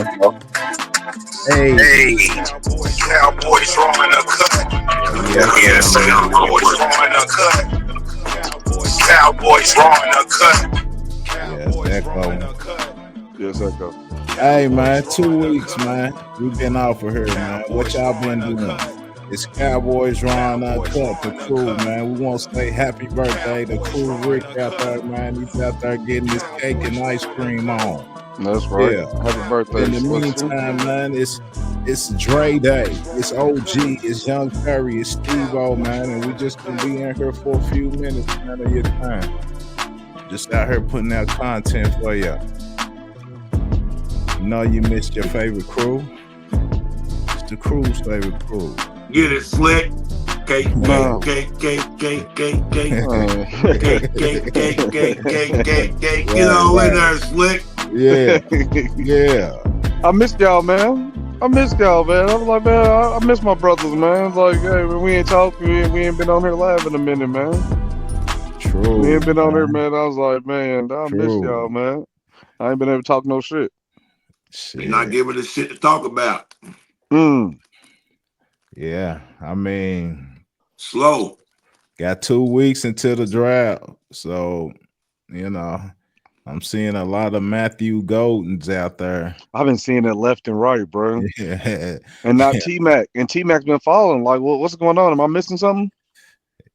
Hey, Hey, Cowboys Raw Uncut. Yes, Cowboys Raw Uncut. Cowboys Raw Uncut. yes, Echo. Yes, Echo. Hey, man, 2 weeks, man. We've been off of here, man. What y'all been doing? It's Cowboys Raw Uncut, the crew, man. We want to say happy birthday to Cool Rick out there, man. He's out there getting his cake and ice cream on. That's right. Yeah. Happy birthday, In the Slick. meantime, man, it's Dre Day, it's OG, it's Young Curry, it's Steve-O, man, and we just gonna be in here for a few minutes, man, of your time. Just out here putting out content for you. You know you missed your favorite crew. It's the crew's favorite crew. Get it, Slick. Cake. Man. Get Right, all in right. there, Slick. Yeah, yeah. I missed y'all, man. I was like, man, I miss my brothers, man. It's like, hey, man, we ain't talked. We ain't been on here live in a minute, man. True. We ain't been on here, man. I was like, man, I miss y'all, man. I ain't been able to talk no shit. You're not giving us shit to talk about. Yeah, I mean, Slow. got 2 weeks until the draft, so you know. I'm seeing a lot of Matthew Goldens out there. I've been seeing it left and right, bro. Yeah. And not T-Mac. And T-Mac's been falling. Like, what's going on? Am I missing something?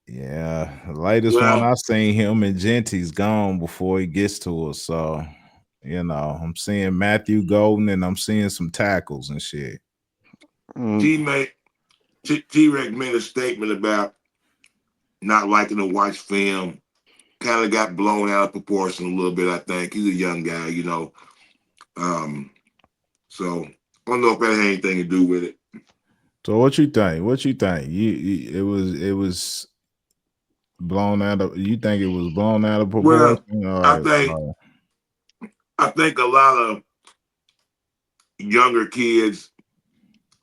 Yeah. The latest one I seen him and Genty's gone before he gets to us. So, you know, I'm seeing Matthew Golden and I'm seeing some tackles and shit. T-Rex made a statement about not liking to watch film. Kind of got blown out of proportion a little bit, I think. He's a young guy, you know. So I don't know if that had anything to do with it. So what you think? It was blown out of. You think it was blown out of proportion? Well, I think a lot of younger kids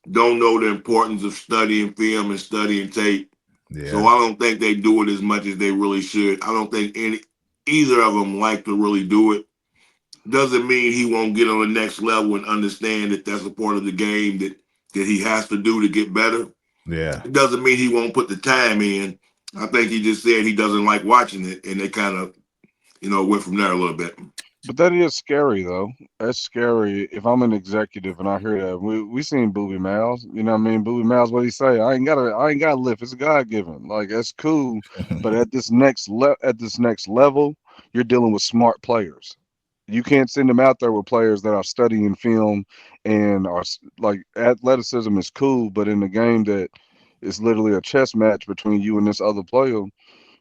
don't know the importance of studying film and studying tape. Yeah. So I don't think they do it as much as they really should. I don't think either of them like to really do it. Doesn't mean he won't get on the next level and understand that that's a part of the game that he has to do to get better. Yeah. It doesn't mean he won't put the time in. I think he just said he doesn't like watching it, and they kind of, went from there a little bit. But that is scary, though. That's scary. If I'm an executive and I hear that, we seen Booby Miles. You know what I mean? Booby Miles, what he say? I ain't gotta lift. It's God given. Like, that's cool. But at this next level, you're dealing with smart players. You can't send them out there with players that are studying film and are like, athleticism is cool, but in the game that is literally a chess match between you and this other player,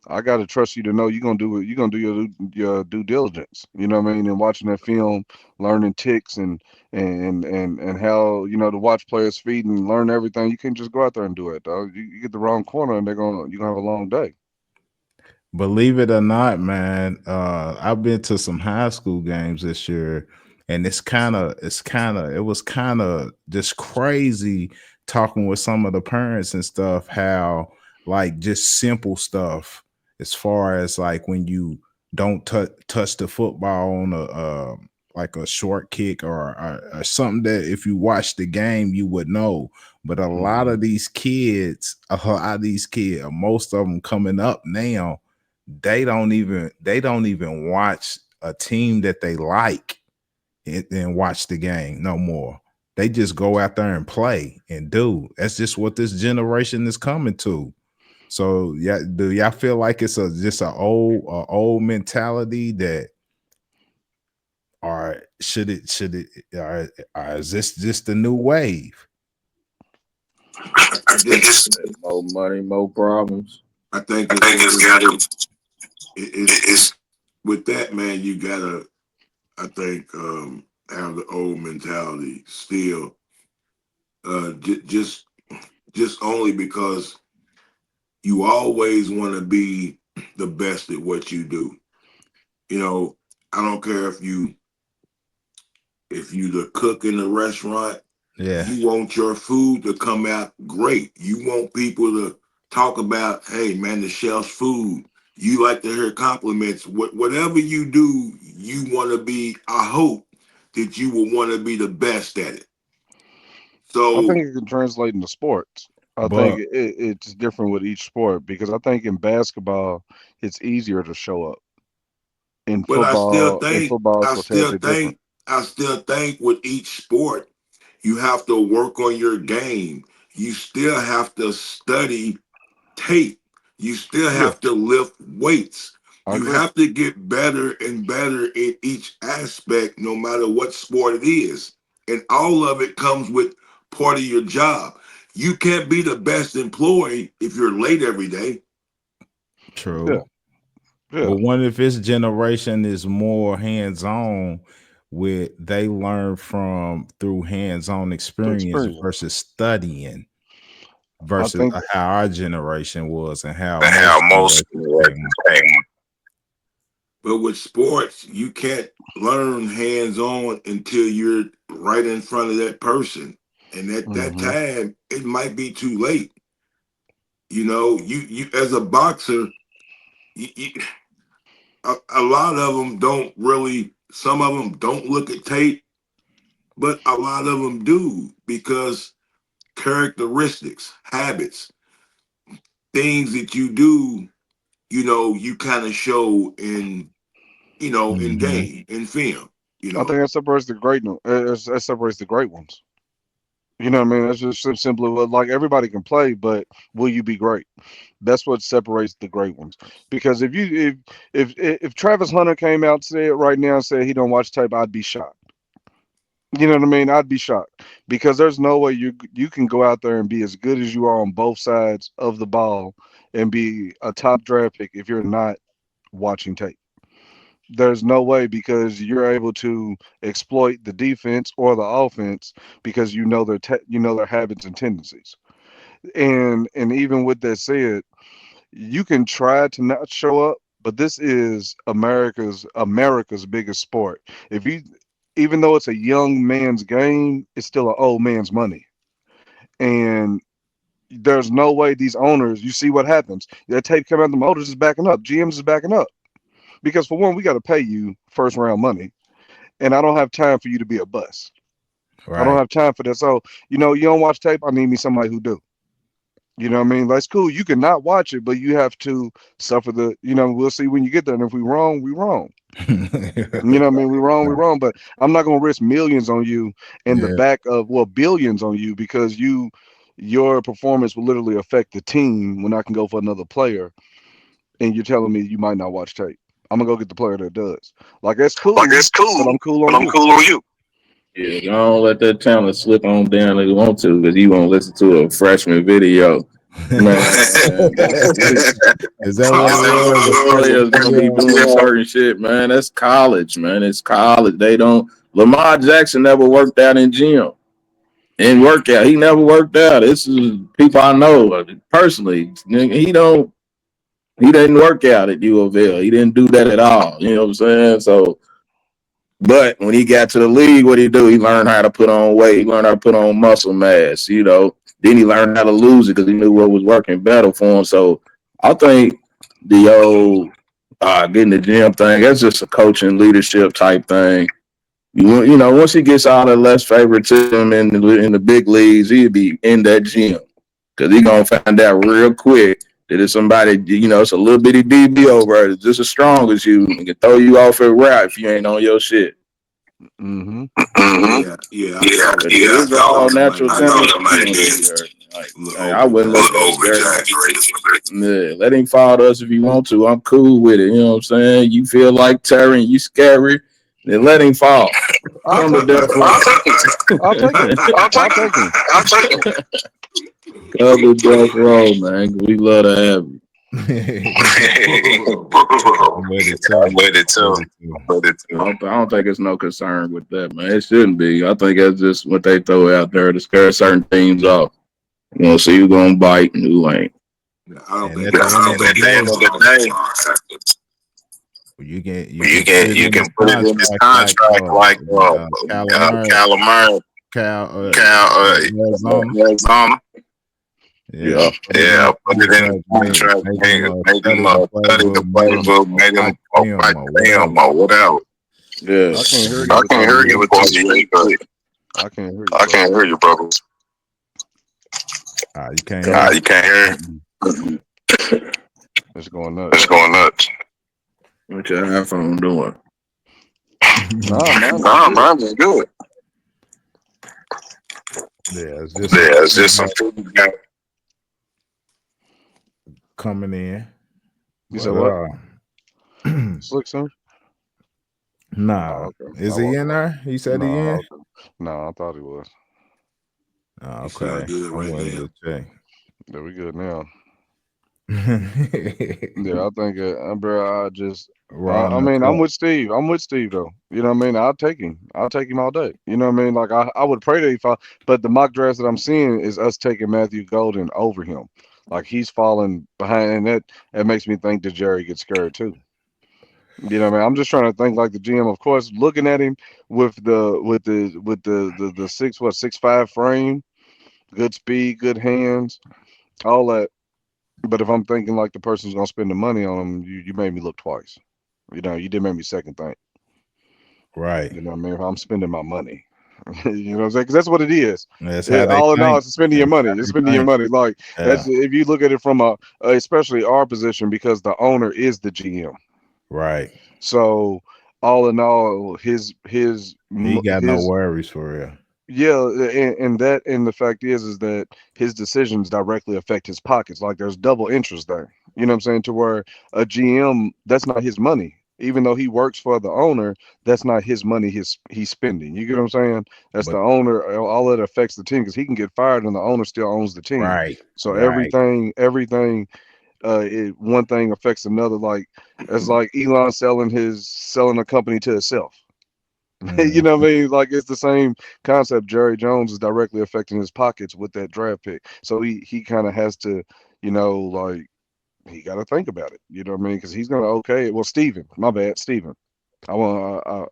I gotta trust you to know you're gonna do it. You're gonna do your due diligence. You know what I mean? And watching that film, learning ticks and how to watch players' feet and learn everything. You can't just go out there and do it, dog. You get the wrong corner and you're gonna have a long day. Believe it or not, man, I've been to some high school games this year, and it was kind of just crazy talking with some of the parents and stuff, how like just simple stuff as far as like when you don't touch the football on like a short kick or something that if you watch the game you would know. But a lot of these kids, most of them coming up now, they don't even watch a team that they like and watch the game no more. They just go out there and play and do. That's just what this generation is coming to. So yeah, do y'all feel like it's just an old mentality that, or should it or is this just the new wave? I guess more money, more problems. I think it's with that, man. You gotta, I think, have the old mentality still. Just only because you always want to be the best at what you do. I don't care if you the cook in the restaurant. Yeah, you want your food to come out great. You want people to talk about, hey man, the chef's food. You like to hear compliments. Whatever you do, you want to be, I hope, that you will want to be the best at it. I So, think it can translate into sports. I think But it's different with each sport because I think in basketball it's easier to show up. but In football, it's a tad bit different. I still think with each sport, you have to work on your game. You still have to study tape. You still Yeah, have to lift weights. I You agree. have to get better and better in each aspect, no matter what sport it is. And all of it comes with part of your job. You can't be the best employee if you're late every day. Yeah, true. yeah. But what if this generation is more hands-on with they learn from through hands-on The experience experience. versus studying I versus think how our generation was and how And how most most generations came. came. But with sports, you can't learn hands on until you're right in front of that person. And at that hmm time, it might be too late. You know, you as a boxer, you, a lot of them don't really, some of them don't look at tape, but a lot of them do because characteristics, habits, things that you do, you kind of show in, in Hmm. game, in film, you I know. think that separates the great. That separates the great ones. You know what I mean? That's just simply what like everybody can play, but will you be great? That's what separates the great ones. Because if Travis Hunter came out and said right now and said he don't watch tape, I'd be shocked. You know what I mean? I'd be shocked because there's no way you can go out there and be as good as you are on both sides of the ball and be a top draft pick if you're not watching tape. There's no way because you're able to exploit the defense or the offense because you know their habits and tendencies. And even with that said, you can try to not show up, but this is America's biggest sport. If you Even though it's a young man's game, it's still an old man's money. And there's no way these owners, you see what happens. That tape coming out, the motors is backing up, GMs is backing up. Because for one, we got to pay you first round money. And I don't have time for you to be a bust. I don't Right. have time for that. So, you don't watch tape, I need me somebody who do. You know what I mean? That's cool. You can not watch it, but you have to suffer we'll see when you get there. And if we wrong, we wrong. You know what I mean? We wrong, but I'm not gonna risk millions on you in the Yeah. back of billions on you because your performance will literally affect the team when I can go for another player and you're telling me you might not watch tape. I'm gonna go get the player that does. Like that's Like cool, that's but cool, I'm cool but on I'm you. cool on you. Yeah, don't let that talent slip on down if you want to, because you won't listen to a freshman video. Man, Is that what it was? players gonna be Yeah. doing certain shit, man. That's college, man. It's college. They don't. Lamar Jackson never worked out in gym. In workout, he never worked out. This is people I know personally. He don't. He didn't work out at U of L. He didn't do that at all. You know what I'm saying? So, but when he got to the league, what did he do? He learned how to put on weight. He learned how to put on muscle mass. Then he learned how to lose it because he knew what was working better for him. So I think the old getting the gym thing, that's just a coaching leadership type thing. Once he gets out of less favoritism in the big leagues, he'll be in that gym because he's gonna find out real quick that if somebody, it's a little bitty DB over there that's just as strong as you and can throw you off at route if you ain't on your shit. Mm-hmm. Mm-hmm. Yeah, I Yeah, thought it. yeah. I It's all thought it might natural have I know been that might be a little hey, I wouldn't let over exaggerate. Yeah, let him follow us if you want to. I'm cool with it. You know what I'm saying? You feel like Terry and you scary, then let him fall. I'll Come to take him. death row. I'll take him. I'll take him. I'll take him. Come to death row, man. We love to have you. I'm with it too. I'm with it I'm too. with it too. I'm with it too. I don't think it's no concern with that, man. It shouldn't be. I think that's just what they throw out there to scare certain teams off. You know, see who's gonna bite and who ain't. I don't And think at the that's end how of the At the end day, of the you can put it day, you in his can put it in this contract like contract like Calamari, Calamari, Cal, Arizona. Arizona. Yeah, Yeah, put it in yeah. the Put it in the contract, contract, make him made him study the study the playbook, make him playbook, made watch him film watch or whatever. film or whatever. Yeah. I can't hear you I with can't that hear you with music. that. I can't hear you, I brother. can't hear you, brother. You can't Nah, hear? you can't hear. Mm-mm. It's going It's nuts. going nuts. What your iPhone doing? Nah, mine is Nah, good. mine is good. Yeah, it's just some Yeah, it's just some feedback feedback. coming in, You said but what? Slick, son? nah. Oh, okay. Is Oh, he in okay. there? He said he No, in. okay. No, I thought he was. Oh, You sound okay, good I'm right waiting now. to check. Yeah, we good now. Yeah, I think, bro. I Ron mean, I'm Cut. with Steve. I'm with Steve though. You know what I mean? I'll take him. I'll take him all day. You know what I mean? Like I would pray that he fall, but the mock drafts that I'm seeing is us taking Matthew Golden over him. Like he's falling behind, and that makes me think that Jerry gets scared too. You know what I mean? I'm just trying to think like the GM. Of course, looking at him with the 6'5" frame, good speed, good hands, all that. But if I'm thinking like the person's gonna spend the money on him, you made me look twice. You know, you did make me second think. Right. You know what I mean? If I'm spending my money, you know what I'm saying? Because that's what it is. That's how they All in all, think. it's spending your That's money. how It's spending they your think. money. Like Yeah. that's if you look at it from especially our position because the owner is the GM. Right. So all in all, He got no his worries for real. yeah, and the fact is that his decisions directly affect his pockets. Like there's double interest there. You know what I'm saying? To where a GM, that's not his money. Even though he works for the owner, that's not his money. He's spending. You get what I'm saying? That's the But owner. All that affects the team because he can get fired and the owner still owns the team. right. So Right. everything, one thing affects another. Like it's like Elon selling a company to himself. You Mm, know what I mean? Like it's the same concept. Jerry Jones is directly affecting his pockets with that draft pick, so he kind of has to, like he got to think about it. You know what I mean? Because he's gonna okay. Well, Steven, my bad, Steven. I want I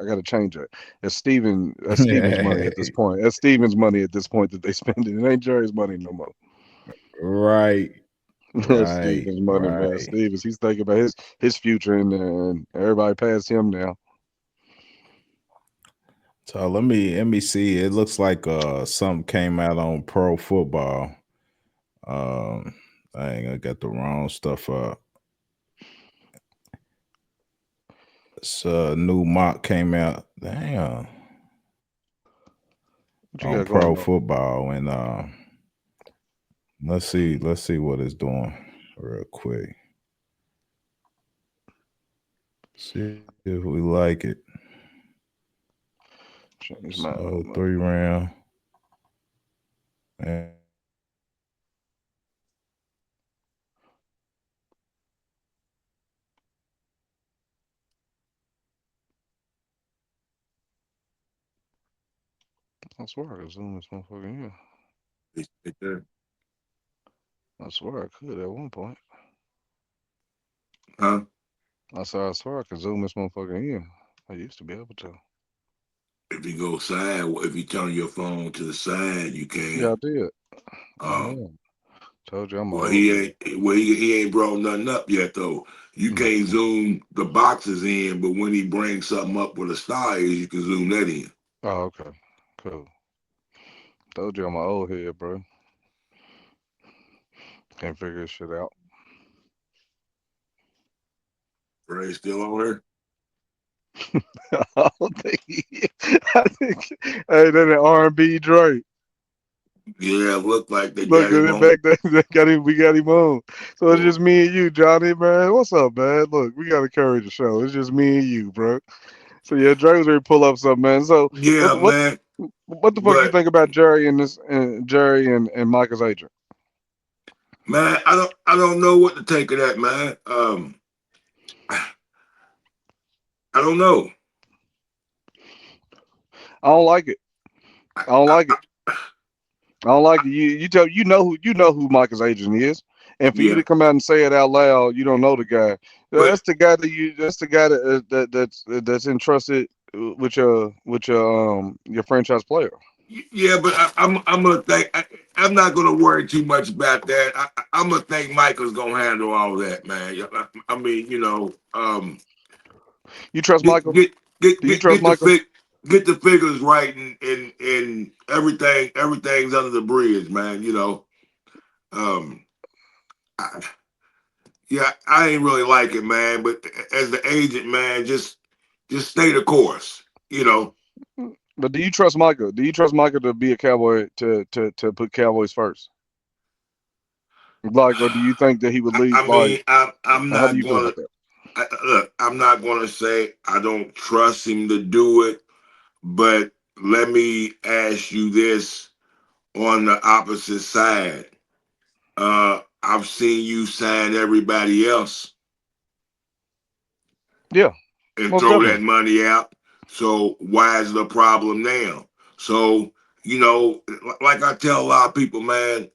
got to change that. It's Steven. That's Steven's money at this point. That's Steven's money at this point that they spend it. It ain't Jerry's money no more. right. That's Right. Steven's money, man. Right. Stevens. He's thinking about his future, and everybody past him now. So let me see. It looks like something came out on pro football. Um I ain't gonna get the wrong stuff up. It's new mock came out. Damn. What you On got going pro on? football and let's see what it's doing real quick. See if we like it. Change my So 3 round. And I swear I could zoom this motherfucker in. It's right there. I swear I could at one point. Huh? I swear I could zoom this motherfucker in. I used to be able to. If you go side, if you turn your phone to the side, you Yeah, I can. did. I Um, am. Told you I'm an well, old he head. ain't. Well, he ain't brought nothing up yet though. You can't Mhm. zoom the boxes in, but when he brings something up with a star is, you can zoom that in. Oh, okay. Cool. Told you I'm an old head, bro. Can't figure this shit out. Ray still on there? I don't think I think hey, that an R&B Drake. Yeah, look like they Look got at him it on. back there. They got him. We got him on. So it's Well, just me and you, Johnny, man. What's up, man? Look, we got to carry the show. It's just me and you, bro. So yeah, Drake was ready to pull up something, man. So yeah, what man. what the fuck you But think about Jerry and this and Jerry and Michael's agent? man, I don't know what to take of that, man. I don't know. I don't like it. I, I don't I, like it. I don't like it. You know who Michael's agent is, and for you yeah, to come out and say it out loud, you don't know the guy. but That's the guy that's entrusted with your franchise player. yeah, but I'm gonna think. I'm not gonna worry too much about that. I'm gonna think Michael's gonna handle all that, man. I mean, You trust get Michael? get. Get Do you get trust get the Michael? get the figures right, and everything's under the bridge, man. You know, um, I, yeah, I ain't really like it, man. But as the agent, man, just stay the course. You know, But do you trust Michael? Do you trust Michael to be a Cowboy to put Cowboys first? Like, or do you think that he would leave? I Like, mean, I'm how do not you feel gonna about that? look. I'm not gonna say I don't trust him to do it, but let me ask you this on the opposite side. I've seen you sign everybody else Yeah, and most throw that definitely. money out. So why is the problem now? So, you know, like I tell a lot of people, man,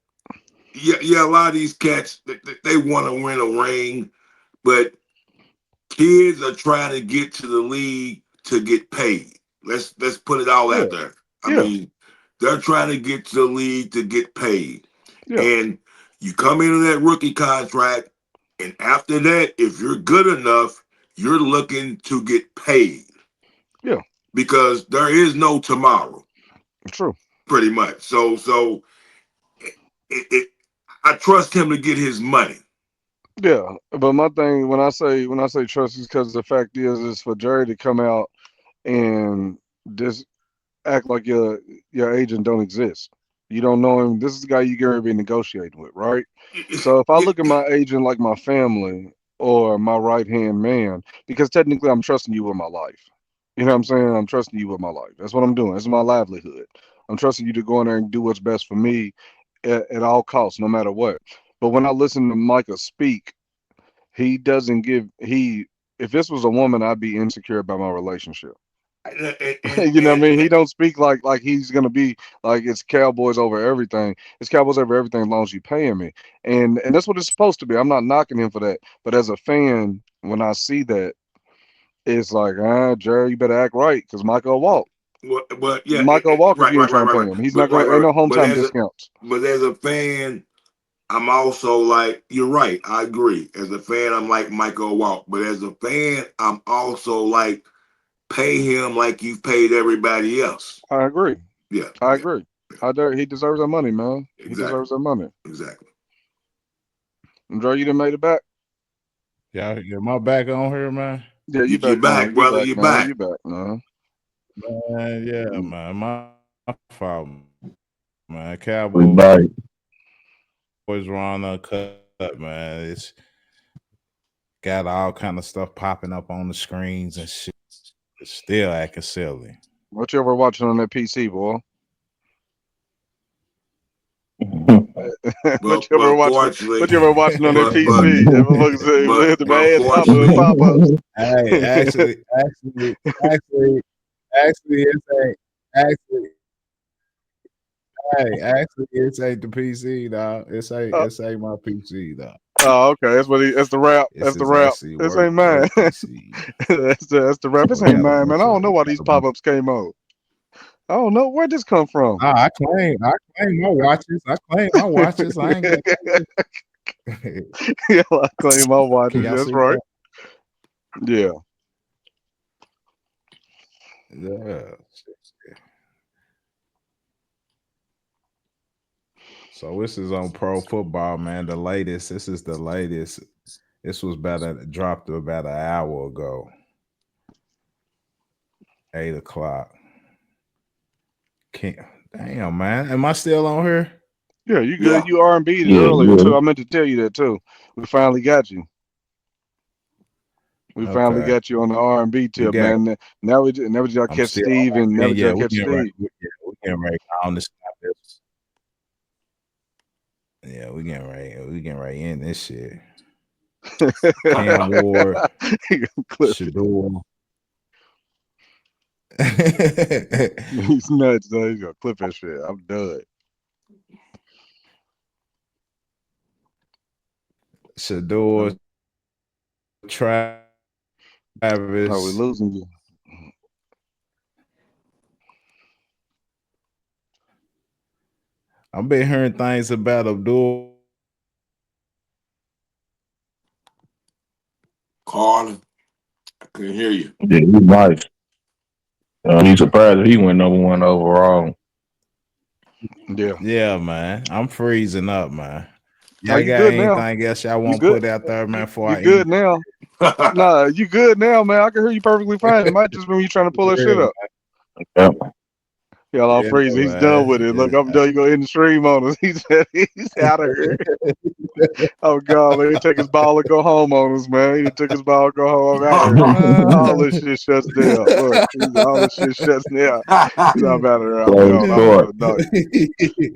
yeah, a lot of these cats they want to win a ring, but kids are trying to get to the league to get paid. Let's put it all Yeah, out there. I yeah, mean, they're trying to get to the league to get paid. yeah, And you come into that rookie contract, and after that, if you're good enough, you're looking to get paid yeah. because there is no tomorrow, True. pretty much. So it, I trust him to get his money. Yeah, but my thing when I say trust is because the fact is for Jerry to come out and just act like your agent don't exist. You don't know him. This is the guy you're going to be negotiating with, right? So if I look at my agent like my family or my right hand man, because technically I'm trusting you with my life. You know what I'm saying? I'm trusting you with my life. That's what I'm doing. This is my livelihood. I'm trusting you to go in there and do what's best for me at all costs, no matter what. But when I listen to Micah speak, he doesn't give he. If this was a woman, I'd be insecure about my relationship. and, and, You know what I and, mean? He don't speak like he's gonna be like it's Cowboys over everything. It's Cowboys over everything as long as you paying me. And that's what it's supposed to be. I'm not knocking him for that. But as a fan, when I see that, it's like, Jerry, you better act right because Michael walk. but yeah, Michael walk if right, you ain't right, right, trying to right, pay right. him. He's not But right, gonna right, ain't right. no hometown discounts. But as a fan, I'm also like, you're right. I agree. As a fan, I'm like Michael Walk. But as a fan, I'm also like, pay him like you've paid everybody else. I agree. Yeah, I yeah, agree. He deserves that money, man. He exactly, deserves that money. exactly. And Joe, you done made it back? Y'all get my back on here, man. Yeah, you You're back now. back, You brother. back You're now. back. You back now. Man, yeah, We man. My fault, man. we Cowboys back. Raw Uncut, man. It's got all kind of stuff popping up on the screens and shit. It's still acting silly. What you ever watching on that PC, boy? What you ever But watching? fortunately, What you ever watching on that but PC? That motherfucker say the but ads fortunately, pop ups. Hey, actually, it's a actually, actually, it's ain't the PC, dog. Oh, It's ain't my PC, dog. oh, okay. That's the rap. This That's the is rap. actually This ain't mine. work PC. That's the rap. So This ain't mine, man. I don't know it why got these a pop bunch. ups came on. I don't know where this come from. Nah, I claim my watches. I claim my watches. I ain't got. Yeah, I claim my Can watches. y'all That's see right. that? Yeah. Yeah. So this is on pro football, man. The latest. This is the latest. This was dropped about an hour ago. 8 o'clock. Can't, damn, man. Am I still on here? Yeah, you yeah. good. You R&B'd it Yeah, earlier yeah. too. I meant to tell you that too. We finally got you. We finally Okay. got you on the R&B You tip, got. man. Now we just I'm catch still Steve, on and here. now we And yeah, just we catch getting right. Steve. We getting right on this. Yeah, we getting right. We getting right in this shit. Cam Ward, Clip it. Shador. He's nuts, though. He's gonna clip that shit. I'm done. Shador, How we Travis. losing you? I've been hearing things about Abdul. Carter, I couldn't hear you. Yeah, he's nice. He's surprised if he went #1 overall. Yeah. Yeah, man. I'm freezing up, man. Now Y'all you got good now. anything else y'all You want to good. put out there, man, before You I eat? good now. Nah, you good now, man. I can hear you perfectly fine. It might just be when you trying to pull that shit Yeah, up. Yep. Yeah, I'm yeah, freezing. He's done with man. it. Look, I'm done. You go in the stream on us. He's out of here. Oh God, man, he take his ball and go home on us, man. He took his ball and go home. I'm out of here. All this shit shuts down. Look, all this shit shuts down. He's out of here. I'm Play gone. I'm short. done. No,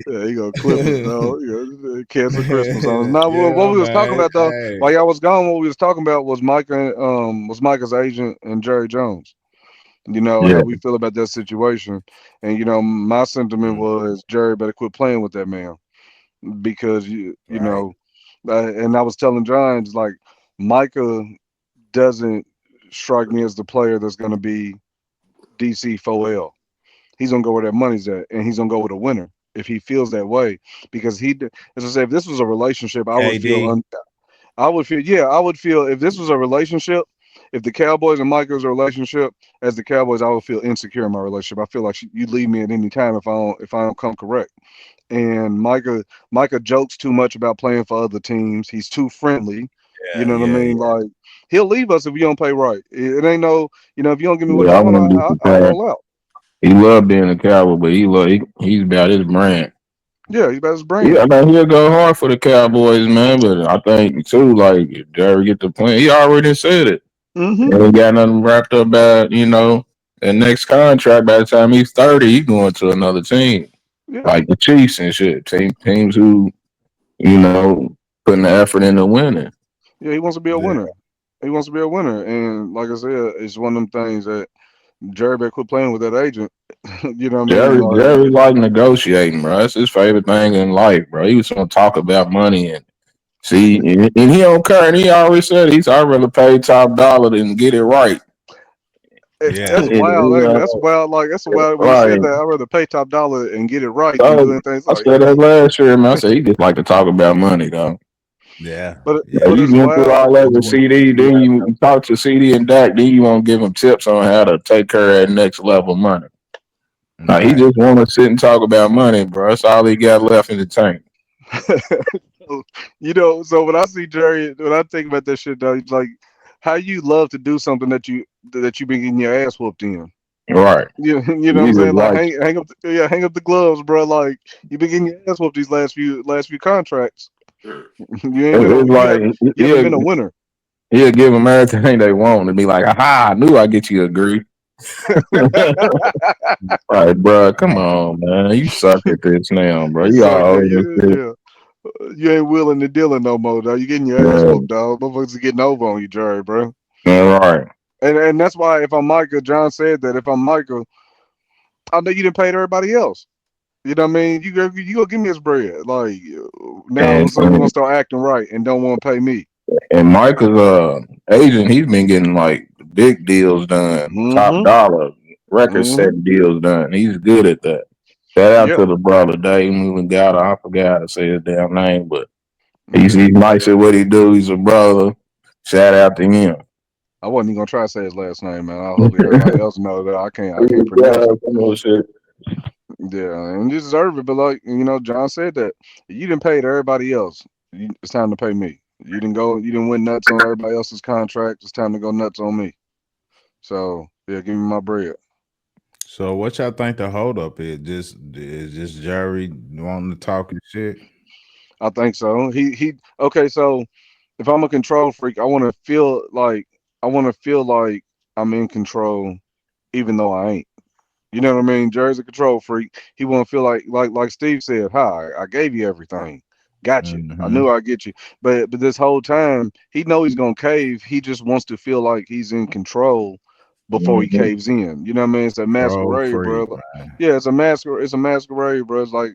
yeah, he gonna clip us, though. Cancel Christmas on us. Now, what Yeah, we was talking man. about though, Hey. while y'all was gone, what we was talking about was Micah, was Micah's agent and Jerry Jones. You know how Yeah. we feel about that situation, and my sentiment was Jerry better quit playing with that man because you Right. know, and I was telling John like Micah doesn't strike me as the player that's going to be DC 4L. He's gonna go where that money's at, and he's gonna go with a winner if he feels that way. Because as I say, if this was a relationship, I would feel, KD. I would feel if this was a relationship, if the Cowboys and Micah was a relationship, as the Cowboys, I would feel insecure in my relationship. I feel like you leave me at any time if I don't come correct. And Micah jokes too much about playing for other teams. He's too friendly. You Yeah, know what I yeah, mean? yeah. Like he'll leave us if we don't pay right. It ain't no, if you don't give me what Yeah, I I want, wouldn't be I'll surprised. roll out. He loved being a Cowboy, but he's about his brand. Yeah, he's about his Yeah, brand. I know he'll go hard for the Cowboys, man. But I think too, like if Jerry get the plan, he already said it. Mm-hmm. He ain't got nothing wrapped up about the next contract. By the time he's 30, he's going to another team Yeah. like the Chiefs and shit. Teams who putting the effort into winning. Yeah, he wants to be a Yeah. winner. He wants to be a winner. And like I said, it's one of them things that Jerry better quit playing with that agent. You know what I mean? Jerry like negotiating, bro. That's his favorite thing in life, bro. He was gonna talk about money and see, and he don't care. And he always said I'd rather pay top dollar than get it right. Yeah. That's wild, ain't it? Yeah, That's wild. Like that's wild when he said right. that. I'd rather pay top dollar and get it right than So doing things I like. said that last year, man. I said he just like to talk about money, though. Yeah. But Yeah. but You it's went through wild. all that with CD, then you talk to CD and Dak, then you won't give him tips on how to take care of that next level money. Now he Right. just want to sit and talk about money, bro. That's all he got left in the tank. So when I see Jerry, when I think about that shit, though, it's like how you love to do something that you been getting your ass whooped in. Right. You know what He I'm just saying? Like like hang up the gloves, bro. Like you been getting your ass whooped these last few contracts. it's like You haven't been a winner. he'll give them everything they want and be like, "Aha! I knew I'd get you to agree." Right, bro. Come on, man. You suck at this now, bro. You You suck all at over this you. shit. Yeah. You ain't willing to deal no more, dog. You getting your ass Yeah, whooped, dog. Motherfuckers are getting over on you, Jerry, bro. all right. And that's why if I'm Micah, John said that if I'm Micah, I know you didn't pay to everybody else. You know what I mean? You go give me his bread. Like now all of And a sudden you want to start acting right and don't want to pay me. and Michael's agent, he's been getting like big deals done, top Mm-hmm. dollar, record Mm-hmm. setting deals done. He's good at that. Shout out Yeah. to the brother Dave Moving Gowder. I forgot how to say his damn name, but Yeah. he's nice at what he do. He's a brother. Shout out to him. I wasn't even gonna try to say his last name, man. Hopefully everybody else know that I can't pronounce Yeah, it. some little shit. Yeah, and you deserve it, but like John said that you didn't pay to everybody else. It's time to pay me. You didn't win nuts on everybody else's contract. It's time to go nuts on me. So yeah, give me my bread. So what y'all think the holdup is just Jerry wanting to talk and shit? I think so. He okay. So if I'm a control freak, I want to feel like I'm in control, even though I ain't. You know what I mean? Jerry's a control freak. He want to feel like Steve said, "Hi, I gave you everything, got you. I Mm-hmm. knew I'd get you." But this whole time, he know he's gonna cave. He just wants to feel like he's in control before he Mhm. caves in. You know what I mean? It's a Troll masquerade, freak, bro. man. Yeah, it's a masquerade. It's a masquerade, bro. It's like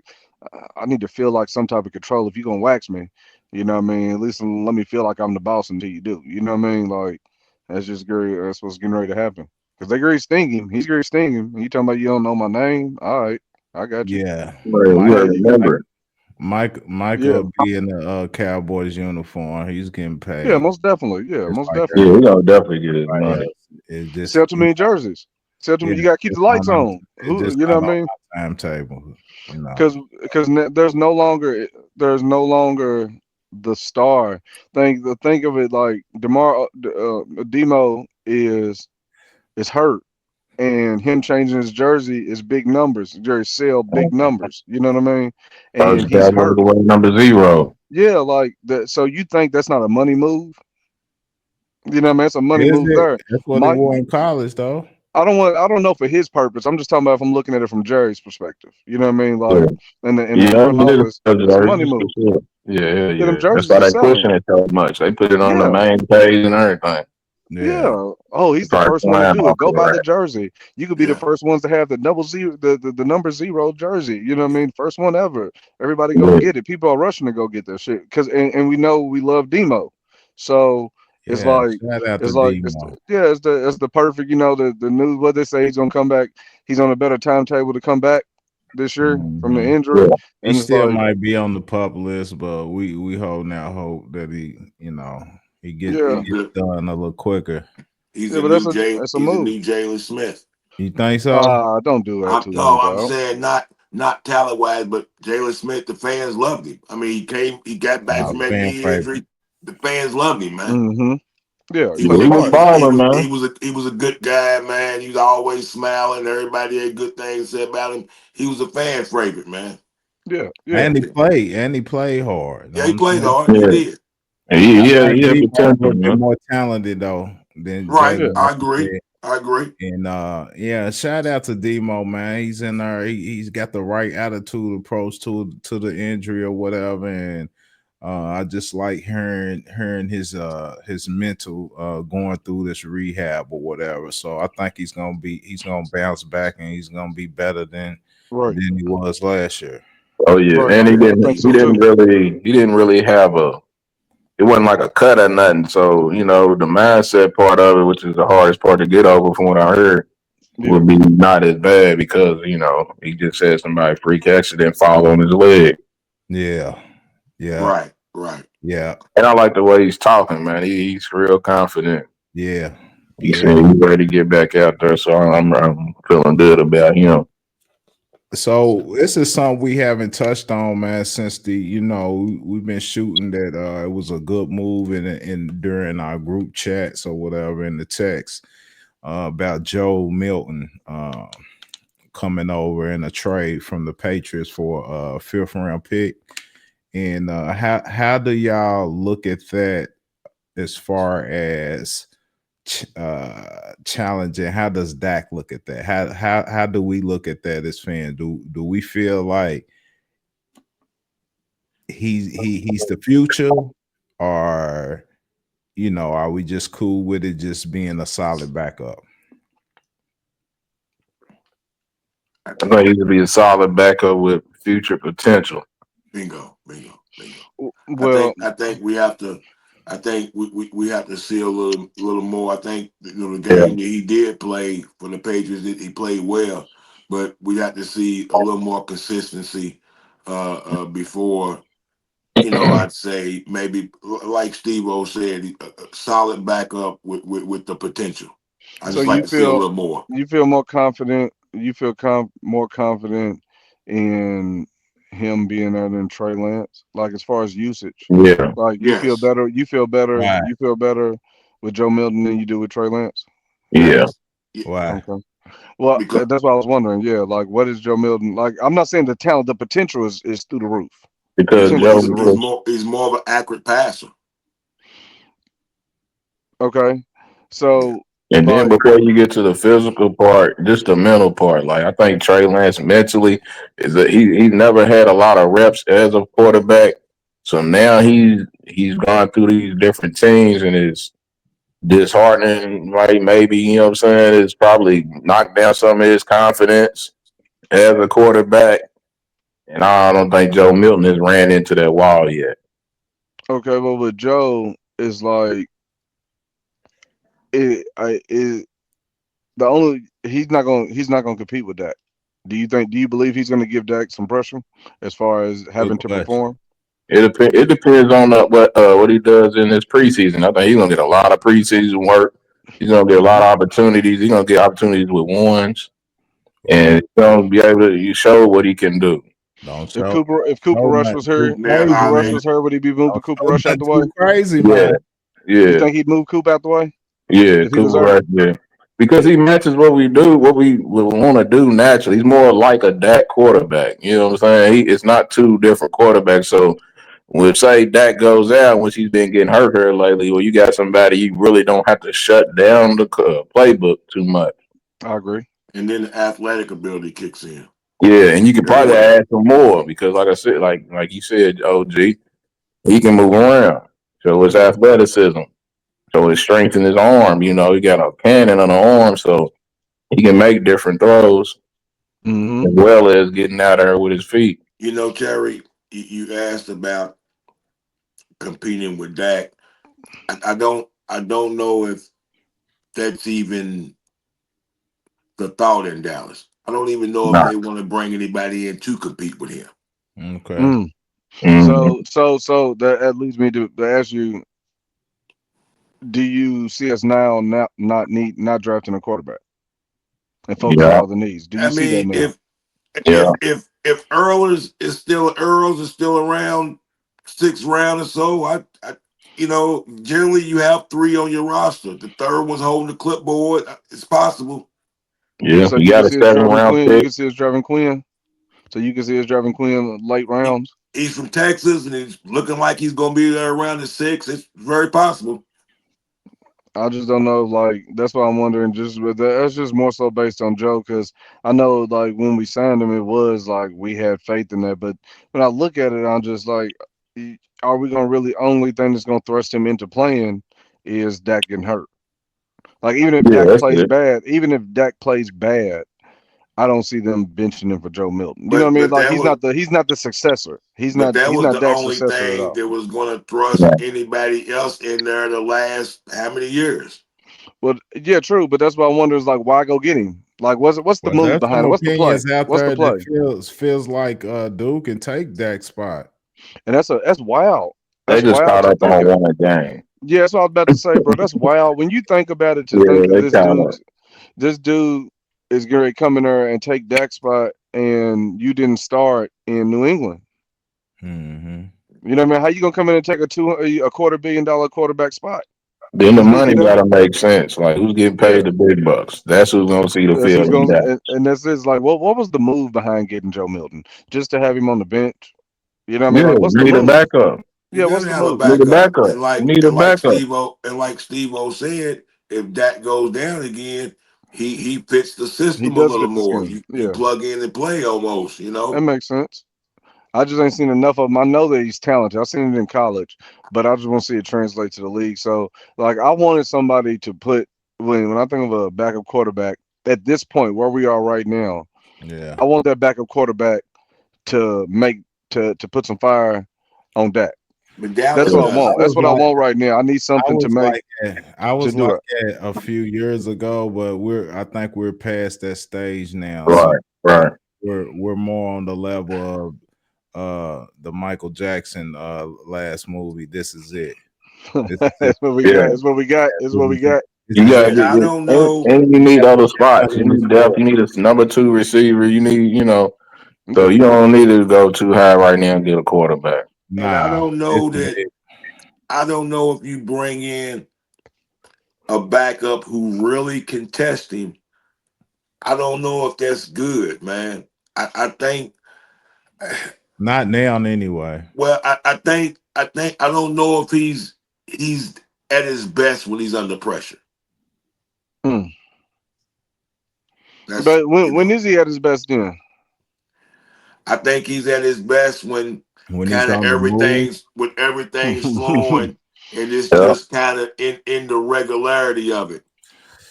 I need to feel like some type of control. If you're gonna wax me, you know what I mean? At least let me feel like I'm the boss until you do. You know what I mean? Like that's just great. That's what's getting ready to happen. Cause they agree sting him. He's agree sting him. You talking about you don't know my name? All right, I got you. Yeah. You Mike gotta remember. Yeah, Michael be in the Cowboys uniform. He's getting yeah, paid most definitely. Yeah, just most like Yeah, definitely. he gonna definitely get his everybody money. else. It's just Sell too many jerseys. Tell them Yeah, you got to keep it's the lights not on, on. it's Who, just you know not what I on mean? my timetable. You know. Because there's no longer the star. Think of it like Demo is hurt, and him changing his jersey is big numbers. Jersey sell big numbers. You know what I mean? First And he's guy goes hurt. away number 0. Yeah, like that. So you think that's not a money move? You know what I mean? It's a money Is move it? there. That's what he Mike, wore in college, though. I don't know for his purpose. I'm just talking about if I'm looking at it from Jerry's perspective. You know what I mean? Yeah, Like in the yeah, front it is office, a it's a money jerseys for move. sure. Yeah, Yeah, them yeah. That's jerseys why are they selling. pushing it so much. They put it on the Yeah. main page and everything. Yeah, Yeah. Oh, he's the Probably first one to flying do off it. Go the buy the rack. jersey. You could be the Yeah. first ones to have the double zero, the number 0 jersey. You know what I mean? First one ever. Everybody go Yeah. get it. People are rushing to go get that shit because and we know we love Demo, so it's yeah. like Shout out to Demo. it's the perfect. You know the news. What they say he's gonna come back. He's on a better timetable to come back this year from the Mhm. injury, Yeah. He and it's still like might be on the pup list, but we holding out hope that he yeah, He's gets a, done a little quicker. he's yeah, a but new that's a he's a move. new Jalen Smith. You think so? Don't do that I'm to him, no, I'm dog. saying not talent wise, but Jalen Smith, the fans loved him. I mean, he got back Nah, from that fan knee favorite. injury. The fans loved him, man. Mm-hmm. Yeah, he He Yeah, was played a he was he hard. was he balling, was man. he was a he was a good guy, man. He was always smiling. Everybody had good things to say about him. He was a fan favorite, man. Yeah, yeah. And he played hard. Yeah, Know what he I'm played saying? hard. He Yeah. did. And I he think had Demo a potential, little bit man. more talented though than Right. Yeah. Jalen, I like you agree. said. I agree. And yeah, shout out to Demo, man. He's in there. He's got the right attitude approach to the injury or whatever. And I just like hearing his mental going through this rehab or whatever. So I think he's gonna bounce back and he's gonna be better Right, than he was last year. Oh yeah. right. And I think so too. he didn't really have it wasn't like a cut or nothing. So, the mindset part of it, which is the hardest part to get over from what I heard, Yeah. would be not as bad because, he just said somebody freak accident fall on his leg. Yeah, yeah, Right. Right. yeah, And I like the way he's talking, man. He's real confident. yeah, He yeah. said he's ready to get back out there. So I'm feeling good about him. So this is something we haven't touched on, man, since we've been shooting that it was a good move in during our group chats or whatever in the text about Joe Milton coming over in a trade from the Patriots for a fifth round pick. And how do y'all look at that as far as challenging? How does Dak look at that? How do we look at that as fans? Do we feel like he's the future, or are we just cool with it just being a solid backup? I I think think he could be a solid backup with future potential. bingo, bingo, bingo. Well, I think we have to. I think we have to see a little more. I think the Yeah. game that he did play for the Patriots, he played well, but we have to see a little more consistency before. I'd say maybe like Steve-O said, a solid backup with the potential. I so just like you to see a feel little more. more confident. You feel more confident in him being there than Trey Lance, like as far as usage. Yeah. Like you feel Yes, better. You feel better. Why? You feel better with Joe Milton than you do with Trey Lance. Yeah. yes, yeah, Why? Okay. Well, because that's what I was wondering. Yeah, like what is Joe Milton like? I'm not saying the talent, the potential is through the roof. Because Potential Joe through the roof. he's more of an accurate passer. Okay. Yeah, So And then like before you get to the physical part, just the mental part, like I think Trey Lance mentally is that he never had a lot of reps as a quarterback. So now he's gone through these different teams and it's disheartening, right? Maybe, what I'm saying, it's probably knocked down some of his confidence as a quarterback. And I don't think Joe Milton has ran into that wall yet. okay, well with Joe is like it the only he's not gonna compete with that. Do you believe he's gonna give Dak some pressure as far as Good having to question. perform? It depends on what he does in this preseason. I think he's gonna get a lot of preseason work. He's gonna get a lot of opportunities. He's gonna get opportunities with ones, and he's gonna be able to show what he can do. Don't If show, Cooper show Rush nothing was too here, Now, if crazy, Cooper I Rush man. mean, was here, would he be moving Don't Cooper show Rush out nothing the way? too crazy, Yeah, man. You yeah, think he'd move Coop out the way yeah. if he was Cooper there? Rush, yeah, because he matches what we do, what we want to do naturally. He's more like a Dak quarterback. You know what I'm saying? It's not two different quarterbacks. So when say Dak goes out, which he's been getting hurt here lately, well, you got somebody you really don't have to shut down the playbook too much. I agree. and then the athletic ability kicks in Yeah, and you can as probably well. add some more because, like I said, like you said, OG, he can move around. So his athleticism, so his strength in his arm. You know, he got a cannon on the arm, so he can make different throws Mm-hmm. as well as getting out there with his feet. Terry, you asked about competing with Dak. I don't know if that's even the thought in Dallas. I don't even know if Nah. they want to bring anybody in to compete with him. Okay. Mm. Mm-hmm. So that leads me to ask you: do you see us now not drafting a quarterback and focus on Yeah, other needs? Do I you see that mean, now? yeah, if Earls is still around 6th round or so, I generally you have 3 on your roster. The third one's holding the clipboard. It's possible. yeah. So You you can got a see us seven driving round Quinn. You pick. can see us driving Quinn. So you can see us driving Quinn late He, rounds. he's from Texas and he's looking like he's going to be there around the 6. It's very possible. I just don't know. Like that's why I'm wondering. That's just more so based on Joe, because I know like when we signed him, it was like we had faith in that. But when I look at it, I'm just like, are we gonna really only thing that's gonna thrust him into playing is Dak getting hurt? Like Yeah, that's it. Even if Dak plays bad, I don't see them benching him for Joe Milton. You know what I But mean? but Like that was he's not the successor. but that He's was not the Dak's only successor at thing all. that was going to thrust Yeah, anybody else in there the last how many years? Well, yeah, true, but that's what I wonder is like why go get him? Like what's the Well, move there's some behind it? What's the play? opinions out What's the there that play? feels like Duke can take that spot. And that's wild. they That's just wild caught to up think on of. one game. Yeah, that's what I was about to say, bro. That's wild. When you think about it, to Yeah, think of they caught up. this dude is going to come in there and take Dak's spot, and you didn't start in New England. Hmm. You know what I mean? How you gonna come in and take a $250 million quarterback spot? Then the money You know, got to make sense. Like who's getting yeah. paid the big bucks? That's who's gonna see the That's field who's in going, that. and that's just like, what was the move behind getting Joe Milton? Just to have him on the bench? You know what I mean? Yeah, Like, you what's the need a move? backup. You're Yeah, what's gonna the have a move? You need a backup, backup. and You like need a and like backup. Steve-O said, if Dak goes down again, he fits the He system a does little fit the more. scheme. You Yeah, plug in and play almost. that makes sense. I just ain't seen enough of him. I know that he's talented. I've seen it in college, but I just want to see it translate to the league. So, like, I wanted somebody to put when I think of a backup quarterback at this point where we are right now. Yeah. I want that backup quarterback to make to put some fire on Dak. But That's Dallas what I does I want. it. That's was what I like want right now. I need I something to was make like that. I to was do like it. that a few years ago, but I think we're past that stage now. So Right, right. we're more on the level of the Michael Jackson last movie. This is it. This is it. That's what we Yeah, got. That's what we got. That's what we got. This you is got it. And I don't know. and you need other spots. You Nothing need depth. before. You need a number two receiver. You need so Yeah. you don't need to go too high right now and get a quarterback. And I Nah, don't this know is that. it. I don't know if you bring in a backup who really can test him. I don't know if that's good, man. I think. Not now anyway. Well, I think I don't know if he's at his best when he's under pressure. Hmm. That's But when is he at his best then? I think he's at his best when When he's kind of on the move. everything's flowing and it's Yeah, just kind of in the regularity of it.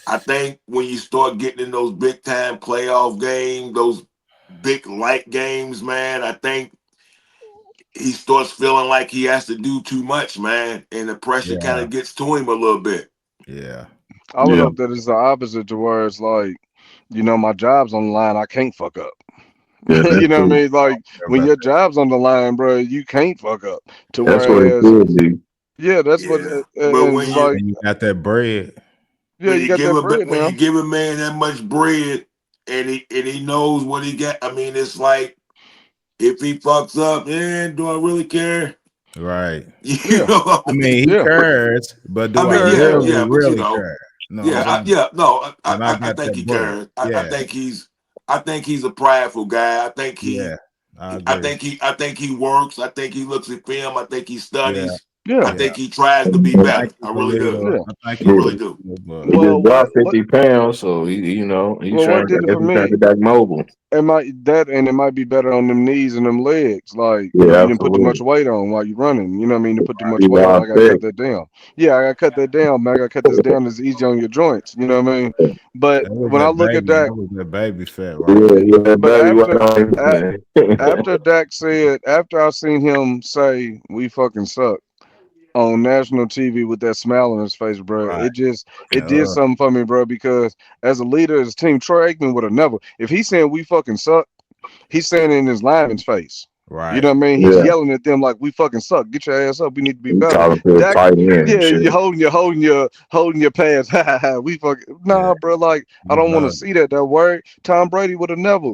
I think when you start getting in those big time playoff games, those big light games, man, I think he starts feeling like he has to do too much, man, and the pressure kind Yeah, of gets to him a little bit. yeah. I would yeah, hope that it's the opposite to where it's like, my job's on the line. I can't fuck up. yeah. You know what I True. mean? Like when About your job's on the line, bro, you can't fuck up. To That's what it whereas, could be. yeah, that's what, Yeah, but and when it's that. you like, And you got that bread. Yeah, you got that bread when now. you give a man that much bread and he knows what he got. I mean, it's like if he fucks up, do I really care? Right. You Yeah, know what I I mean? mean, he yeah, cares, but I do I mean, yeah. yeah, really, yeah, but really care? You know what I'm saying? no, And I I got think that he bread. cares. Yeah, I think he's a prideful guy. yeah, I agree. I think he works. I think he looks at film. I think he Yeah, studies. I Yeah, yeah. think he tries to be I He think better. he's I a really do. leader. yeah. I think I he's a really do. leader, but Well, just dropped what 50 pounds, so he's well, trying what to did it for me? get back mobile. It might that, and it might be better on them knees and them legs. Like, you Yeah, didn't put too much absolutely. weight on while you're running. You know what I mean? To put too much He's weight on, all I gotta cut thick. that down. Yeah, I gotta cut that down, man. I gotta cut this down as easy on your joints. You know what I mean? But that was when I that look at baby. Dak, That was that baby fat right Yeah, there. yeah, but baby, what on his a- name? after Dak said, after I seen him say we fucking suck on national TV with that smile on his face, bro, Right. it did something for me, bro. Because as a leader, as a team, Troy Aikman would have never. If he's saying we fucking suck, he's saying it in his lineman's face. You Right. know what I mean? He's Yeah, yelling at them like we fucking suck. Get your ass up. We need to be he better. talking to his Dak, tight end and yeah, shit. you're holding your pads. Ha ha ha. We fucking Yeah. nah, bro. Like I You don't want to love see that. That word. Tom Brady would have never.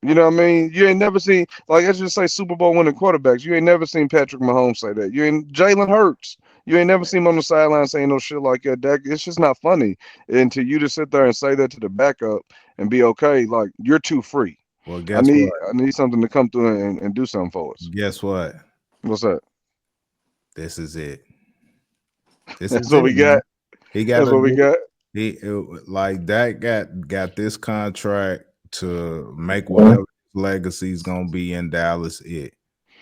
You know what I mean? You ain't never seen like let's just say Super Bowl winning quarterbacks. You ain't never seen Patrick Mahomes say that. You ain't Jalen Hurts. You ain't never seen him on the sideline saying no shit like that. Dak, it's just not funny. And to you to sit there and say that to the backup and be okay, like you're too free. Well, guess what? I need something to come through and do something for us. Guess what? What's that? This is it. This That's is what it, we man. got. He got That's to what we do. got. Like that got this contract to make Mhm. whatever his legacy is gonna be in Dallas.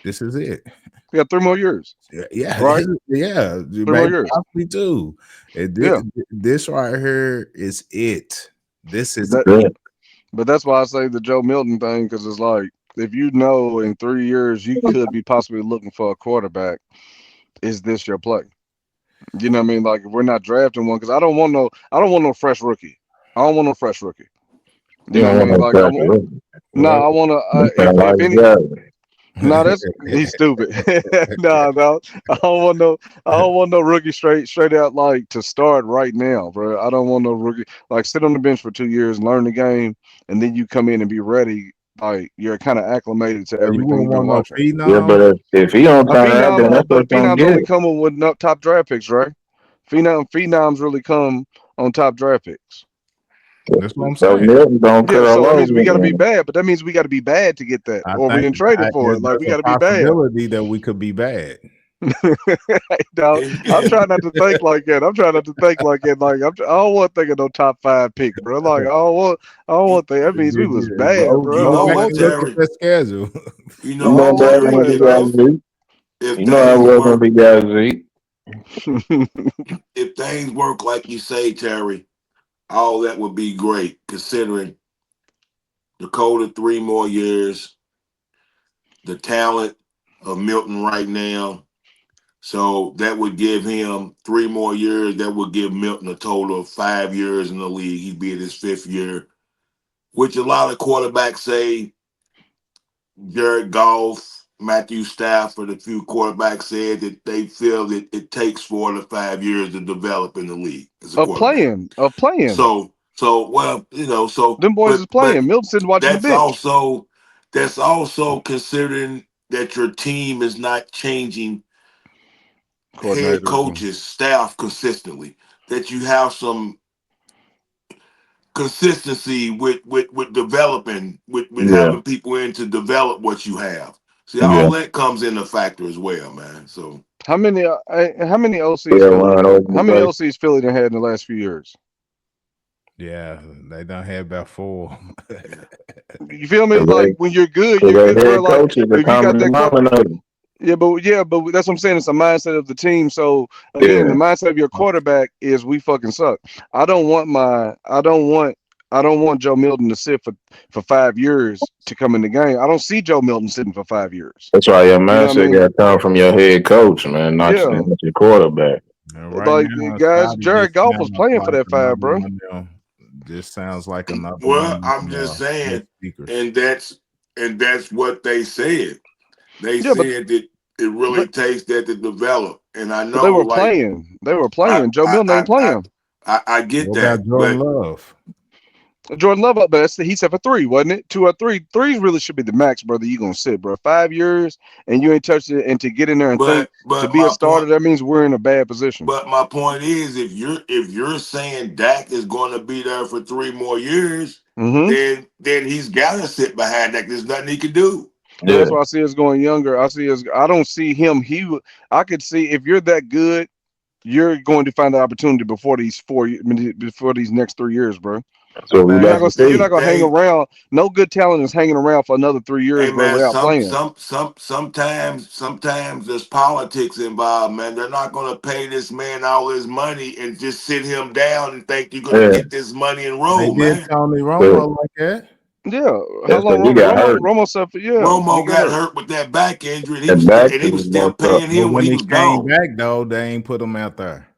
This is it. We got 3 more years, Yeah, right? yeah, 3 more maybe years. possibly two. Yeah. This right here is it. This is That, Yeah, but that's why I say the Joe Milton thing because it's like if you know in 3 years you could be possibly looking for a quarterback, is this your play? You know what I mean? Like if we're not drafting one because I don't want no fresh rookie. I don't want no fresh rookie. You you know don't what I want mean? no Like I want. pressure. No, well. I want to. You sound like If any. that. No, that's he's stupid. No, I don't want no. I don't want no rookie straight out like to start right now, bro. I don't want no rookie like sit on the bench for 2 years, learn the game, and then you come in and be ready. Like you're kind of acclimated to You everything wouldn't you've been want no watching. Yeah, phenom. but if he don't A turn out, then phenom, that's but what you're gonna phenoms only get. come with no top draft picks, right? Phenoms really come on top draft picks. That's what I'm So saying. Milton don't Yeah, curl so it over, means we got to be man. bad, but that means we got to be bad to get that, I or we think didn't trade it for it. Like we there's a got to be bad. possibility that we could be bad. No, I'm And trying not to think like that. I'm trying not to think like that. Like I don't want to think of no top 5 pick, bro. Like I don't want to think. That means we was bad, Go you bro. I know go don't back what, want and look that. at Terry? that schedule. You I You know know don't what, want better none Terry? of when that, you dog. guys Zeke. If You know how things well gonna work, be guys Zeke. if things work like you say, Terry, all that would be great. Considering Dakota 3 more years, the talent of Milton right now. So that would give him 3 more years. That would give Milton a total of 5 years in the league. He'd be in his 5th year, which a lot of quarterbacks say. Jared Goff, Matthew Stafford, a few quarterbacks said that they feel that it takes 4 to 5 years to develop in the league as a quarterback. Of playing. Well, Them boys is but playing. Milton sitting watching the that's bench. also that's also considering that your team is not changing head Coordinators. coaches, staff consistently. That you have some consistency with developing with Yeah, having people in to develop what you have. See, yeah. all that comes into factor as well, man. So How many OCs Yeah, Philly run done had? How many organization. OCs Philly done had in the last few years? Yeah, they done had about 4. You feel me? Cause Like when they you're good, bro. head Like coaches are if you got common that quarter. denominator. Yeah, but that's what I'm saying. It's a mindset of the team. So again, the Yeah, mindset of your quarterback is we fucking suck. I don't want my I don't want Joe Milton to sit for 5 years to come in the game. I don't see Joe Milton sitting for 5 years. that's why your You know what I mindset mean? got to come from your head coach, man, Yeah. not your quarterback. And right Like the now, guys, Scotty Jared just Goff was sounds playing for like that 5, another bro. one of them. Just sounds like another one well, of I'm them just good saying, speakers. and that's what they said. They Yeah, said that it but really takes that to develop. And I but they know, were like playing. They were I playing. Joe I Milton I ain't I, playing. I get What that, about Jordan but Love? Jordan Love, but he said for 3, wasn't it? 2 or 3. 3 really should be the max, brother. You gonna sit, bro. 5 years and you ain't touched it, and to get in there and think to but be a my starter, point. that means we're in a bad position. But my point is, if you're saying Dak is going to be there for 3 more years, Mm-hmm. then he's got to sit behind Dak. There's nothing he can do. But Yeah. that's why I see us going younger. I don't see him. I could see if you're that good, you're going to find the opportunity before these before these next 3 years, bro. So we You're Hey, not got gonna to stay. You're see. not gonna hang hey, around. No good talent is hanging around for another 3 years, hey, bro, man. without playing. Sometimes there's politics involved, man. They're not going to pay this man all his money and just sit him down and think you're going to Yeah. get this money and They roll, did man. Tony So Romo like that. Yeah. How that's long? because he got hurt. Romo suffered. Yeah, he Romo got got hurt. hurt with that back injury, and And back he to was the still messed up. paying But him when when he he was came gone. back though, they ain't put him out there.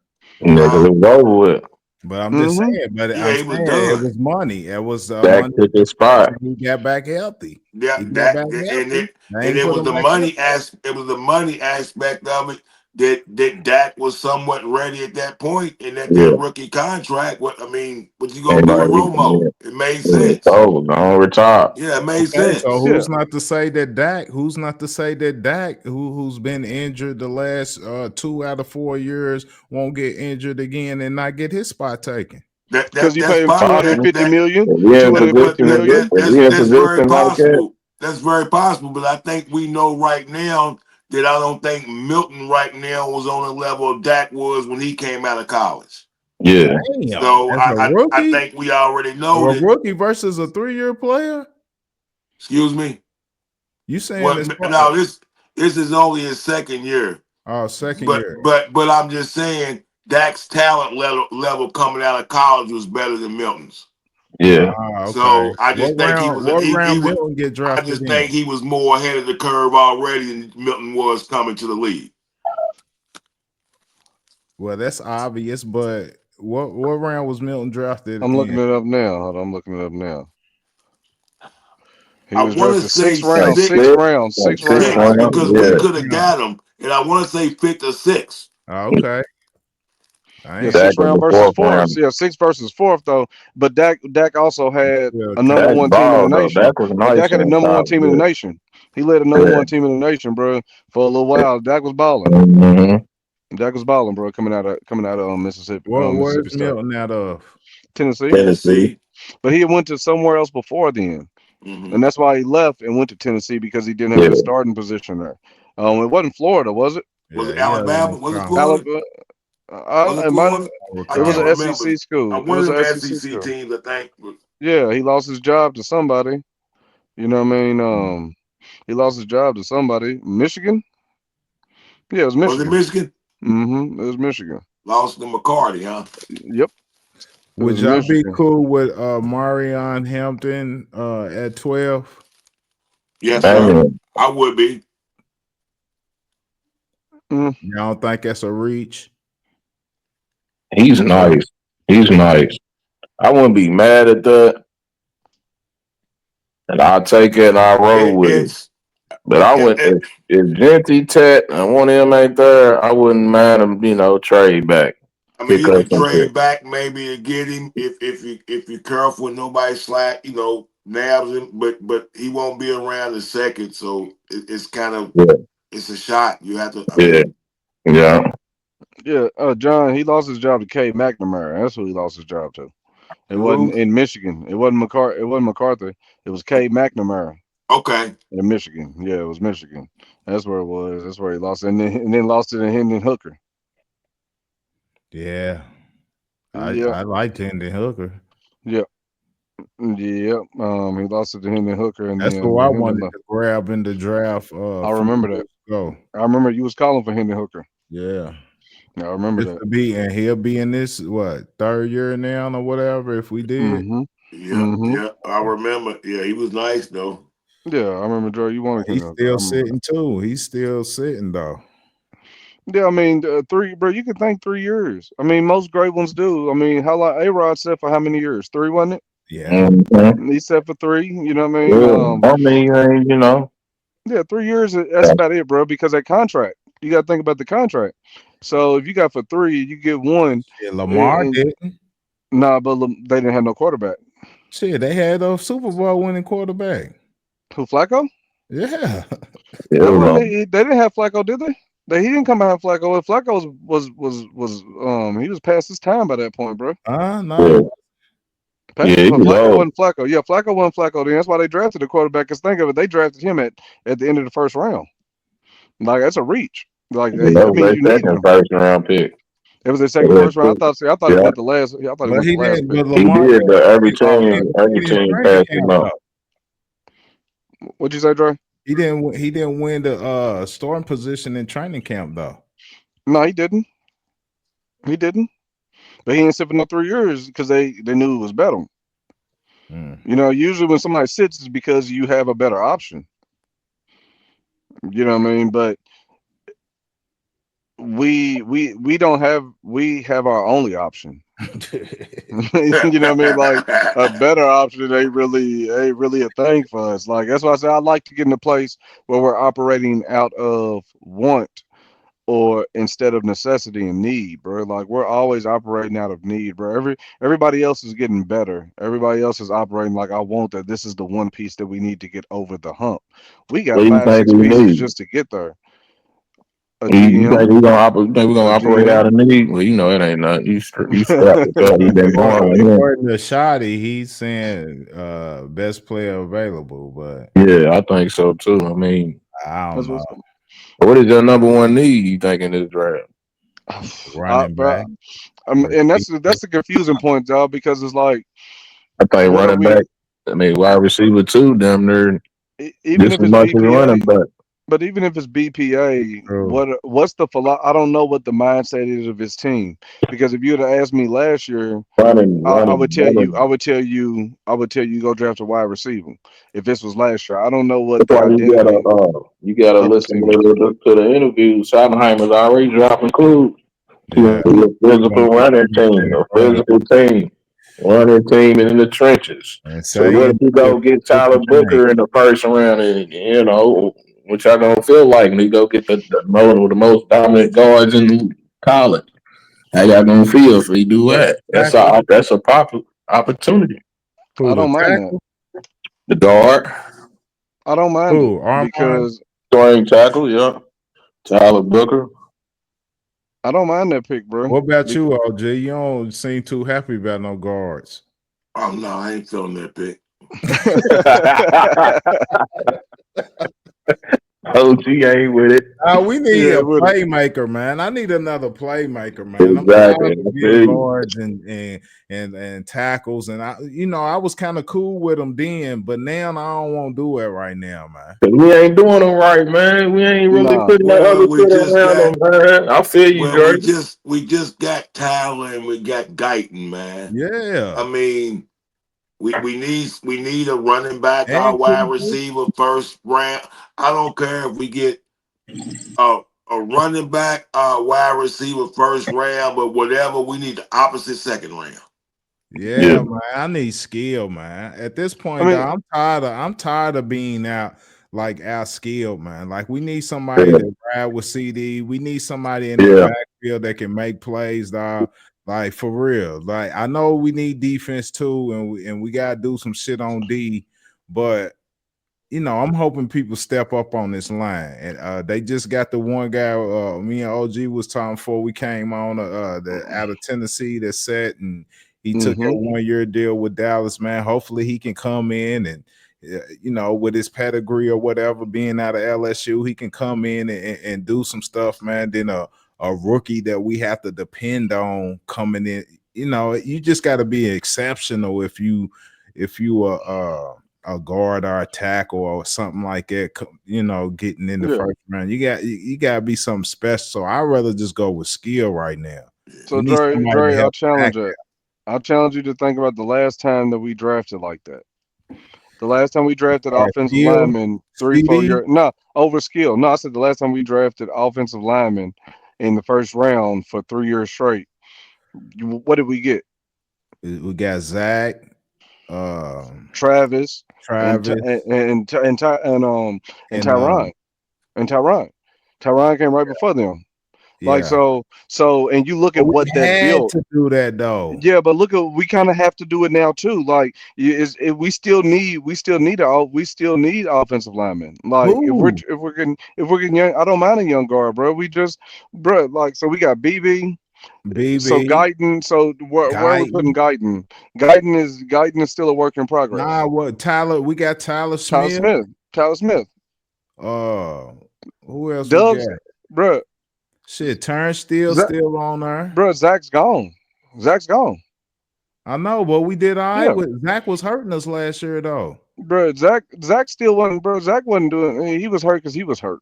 Nigga, Huh? it was over with. But I'm just Mm-hmm. saying. But Yeah, I'm he was saying it done. was money. It was Dak money. took his spot. He got back healthy. Yeah, He got that back and healthy. it They and ain't it put was him the back out money there. it was the money aspect of it that Dak was somewhat ready at that point, and that Yeah. rookie contract. What you gonna And do with like, Romo? It made yeah, it's sense. over. Don't retire. Yeah, it made Okay, so sense. Yeah, who's not to say that Dak? Who's not to say that Dak, who's been injured the last 2 out of 4 years, won't get injured again and not get his spot taken? because you That's pay him Possible. 250 that million, If we in two hundred but fifty position, million. if we in that's very position like that, possible. That's very possible. But I think we know right now that I don't think Milton right now was on the level of Dak was when he came out of college. yeah. Damn, So as a I rookie, think we already a know that. rookie versus a 3-year player. Excuse me. You saying What? it's No, this is only his second year. second But year? but I'm just saying Dak's talent level coming out of college was better than Milton's. Yeah. Okay. So I just What think round? What he round was. Milton get I drafted just in? think he was more ahead of the curve already than Milton was coming to the league. Well, that's obvious, but what round was Milton drafted I'm looking in? it up now. Hold on, I'm looking it up now. He I was want to drafted say sixth round, six, sixth round, Like sixth six round. six rounds. because we Yeah. could have got him, and I want to say fifth or sixth. Okay. Yeah, Damn. Dak sixth was round the versus fourth fourth. round. Yeah, sixth versus fourth though. But Dak also had Still a number Dak count. one team in the ball though. nation. Dak was Yeah, nice Dak had a in number one college. team in the nation. He led a number Yeah. one team in the nation, bro, for a little while. Dak was balling. Mm-hmm. Dak was balling, bro, coming out of Mississippi, Where's Mississippi State, Milton out of? Tennessee. Tennessee. Tennessee. But he had went to somewhere else before then, Hmm. and that's why he left and went to Tennessee because he didn't have Yeah. his starting position there. It wasn't Florida, was it? Was Yeah, it he had a Alabama? nice Was it car. Florida? Alabama. Was it It might have. Florida? I I It was can't recall. an remember. SEC school. It One was of an them SEC SEC school. teams, I think. Yeah, he lost his job to somebody. You know what I mean? He lost his job to somebody. Michigan? Yeah, it was Was it Michigan. Michigan? Mm-hmm. It was Michigan. Lost to McCarty, huh? Yep, it Would was y'all be Michigan. cool with Marion Hampton at 12? Yes, sir. Man, I would be. Mm, Y'all don't think that's a reach? he's okay. nice. He's nice. I wouldn't be mad at that. And I'll take it and I'll roll It, with it. it's But I it, would it, if Genty Tet and one of them ain't there, I wouldn't mind him, trade back. I mean, Pick you up could some pick. trade back maybe to get him if you're careful and nobody slack, nabs him. But he won't be around the second, so it's kind of Yeah. it's a shot. You have to. I Yeah. mean, Yeah. Yeah, John, he lost his job to K. McNamara. That's who he lost his job to. It wasn't who? in Michigan. It wasn't McCarthy. It was K. McNamara Okay. in Michigan. Yeah, it was Michigan. That's where it was. That's where he lost, and then lost it to Hendon Hooker. Yeah. Yeah, I liked Hendon Hooker. yeah, yeah. He lost it to Hendon Hooker, and That's then who I Hendon wanted left. to grab in the draft a I few remember that. years ago. I remember you was calling for Hendon Hooker. Yeah. I remember Just that. to be, and he'll be in this third year now or whatever. If we did, Mm-hmm. Yeah, Mm-hmm. yeah. I remember. Yeah, he was nice though. Yeah, I remember Joe. You wanted he's Hendon Hooker. I still remember sitting too. He's still sitting though. that. Yeah, I mean, 3, bro. You can think 3 years. I mean, most great ones do. I mean, how long A-Rod said for how many years? 3, wasn't it? Yeah. Mm-hmm. He said for 3. You know what I mean? Yeah. I mean, Yeah, 3 years. That's yeah. about it, bro. Because that contract. You got to think about the contract. So if you got for 3, you get 1. Shit, Lamar And didn't. nah, but they didn't have no quarterback. Shit, they had a Super Bowl winning quarterback. Who, Flacco? Yeah. That wasn't they didn't have Flacco, did they? He didn't come behind Flacco. Flacco was he was past his time by that point, bro. No. Flacco wasn't Flacco. Yeah, Flacco wasn't Flacco. Then that's why they drafted the quarterback. Cause think of it, they drafted him at the end of the first round. Like that's a reach. Like that means you needed him. First round pick. It was their second first round. I thought he went the last. I thought he But went he the last didn't. pick. But Lamar He did, but every he didn't team training passed him camp, up. though. What'd you say, Dre? He didn't win the starting position in training camp though. No, he didn't. He didn't. But he didn't sit for no 3 years because they knew it was better. You know, usually when somebody sits, it's because you have a better option. You know what I mean? But we have our only option. You know what I mean? Like a better option ain't really a thing for us. Like that's why I say I like to get in a place where we're operating out of want or instead of necessity and need, bro. Like we're always operating out of need, bro. Everybody else is getting better. Everybody else is operating like I want that. This is the one piece that we need to get over the hump. We got What do you 5, think 6 we pieces need? just to get there. A You GM, think we're gonna a operate GM. out of need? Well, you know it ain't nothing. You strapped with that. You been going with him. According to Shoddy, he's saying best player available, but Yeah, I think so too. I mean, I don't know. what is your number one need? You think in this draft? Running Bro, back. and that's the confusing point, dog, because it's like, I think what are running we? back. I mean, wide receiver too. Damn near Even just if as it's much as running BPA, back. but even if it's BPA, True. what's the I don't know what the mindset is of his team, because if you'd have asked me last year, I would tell you go draft a wide receiver. If this was last year, I don't know what That's the why identity you gotta of his listen team is. to the interview. Schottenheimer's already dropping clues to Yeah. a physical running team, a physical team, running team in the trenches. And So what if saying you go get Tyler Booker in the first round, and which I don't feel like, and he go get the most dominant guards in college? How y'all gonna feel if he do that? That's a proper opportunity. I who the don't mind that. tackle? The guard, I don't mind Who? it Armand? because starting tackle, yeah. Tyler Booker. I don't mind that pick, bro. What about you, OG? You don't seem too happy about no guards. Oh no, I ain't feeling that pick. OG ain't with it. We need Yeah, a with it. playmaker, man. I need another playmaker, man. I'm Exactly. tired of getting guards and tackles, and I was kind of cool with them then, but now I don't want to do it right now, man. We ain't doing them right, man. We ain't really Nah, putting that other Well, we foot just around got them, man. I feel you, well, Drake. we just got Tyler and we got Guyton, man. Yeah, I mean, we need a running back, our and wide Cooper. receiver first round. I don't care if we get a running back, wide receiver first round, but whatever, we need the opposite second round. Yeah, man. I need skill, man. At this I point, mean, dog, I'm tired of being out skilled, man. Like we need somebody to ride with CD. We need somebody in that backfield that can make plays, dog. Like for real. Like I know we need defense too, and we gotta do some shit on D, but I'm hoping people step up on this line. And they just got the one guy me and OG was talking before we came on the out of Tennessee that set, and he took a 1-year deal with Dallas, man. Hopefully he can come in and with his pedigree or whatever, being out of LSU, he can come in and do some stuff, man. Then a rookie that we have to depend on coming in, you just got to be exceptional if you a guard or a tackle or something like that, getting in the first round. You got to be something special. So I'd rather just go with skill right now. so We need somebody to Dre, I'll help challenge back it. I'll challenge you to think about the last time that we drafted like that. The last time we drafted our offensive skill, linemen 3-4 CD. years. No, over skill. No, I said the last time we drafted offensive linemen in the first round for 3 years straight. What did we get? We got Zach, Travis and Travis, Tyron. And Tyron. Tyron came right before them. Like Yeah. and you look But at we what that had built. to do that though. Yeah, but look at we kind of have to do it now too. Like we still need offensive linemen. Like Who? if we're getting young, I don't mind a young guard, bro. We just bro like so we got BB. So BB, Guyton, so where are we putting Guyton. Guyton? Guyton is still a work in progress. Nah, what Tyler? We got Tyler Tyler Smith. Smith, Tyler Smith, Uh, who else we Dubs, got? bro, Shit, Turnstile Zach, still on there. bro, Zach's gone. Zach's gone. I know, but we did all right Yeah, with Zach was hurting us last year though. bro, Zach still wasn't, bro. Zach wasn't doing. He was hurt because he was hurt.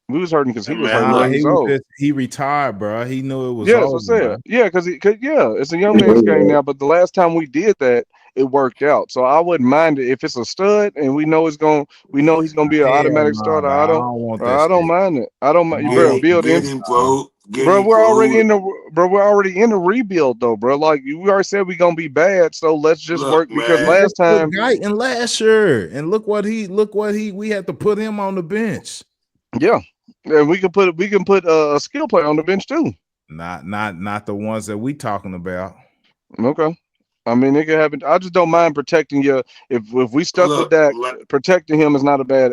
We was hurting because he And was man, hurting, Nah, bro. look, He's he was old. just he retired, bro. He knew it was Yeah, that's what over, I said. man. Yeah, because yeah, it's a young man's game now. But the last time we did that, it worked out. So I wouldn't mind it if it's a stud and we know he's gonna be an Hell automatic no, starter. dog. I don't want that I don't shit. mind it. I don't I mind, don't bro. want Build that in, shit, dog. get bro. him for who. We're already in the rebuild though, bro. Like we already said, we're gonna be bad. So let's just Look, work because We man. last just put time, Guyton last year, and look what he we had to put him on the bench. yeah, and we can put a skill player on the bench too. Not the ones that we talking about. Okay. I mean, it could happen. I just don't mind protecting you. If we stuck with Look, Dak, like, protecting him is not a bad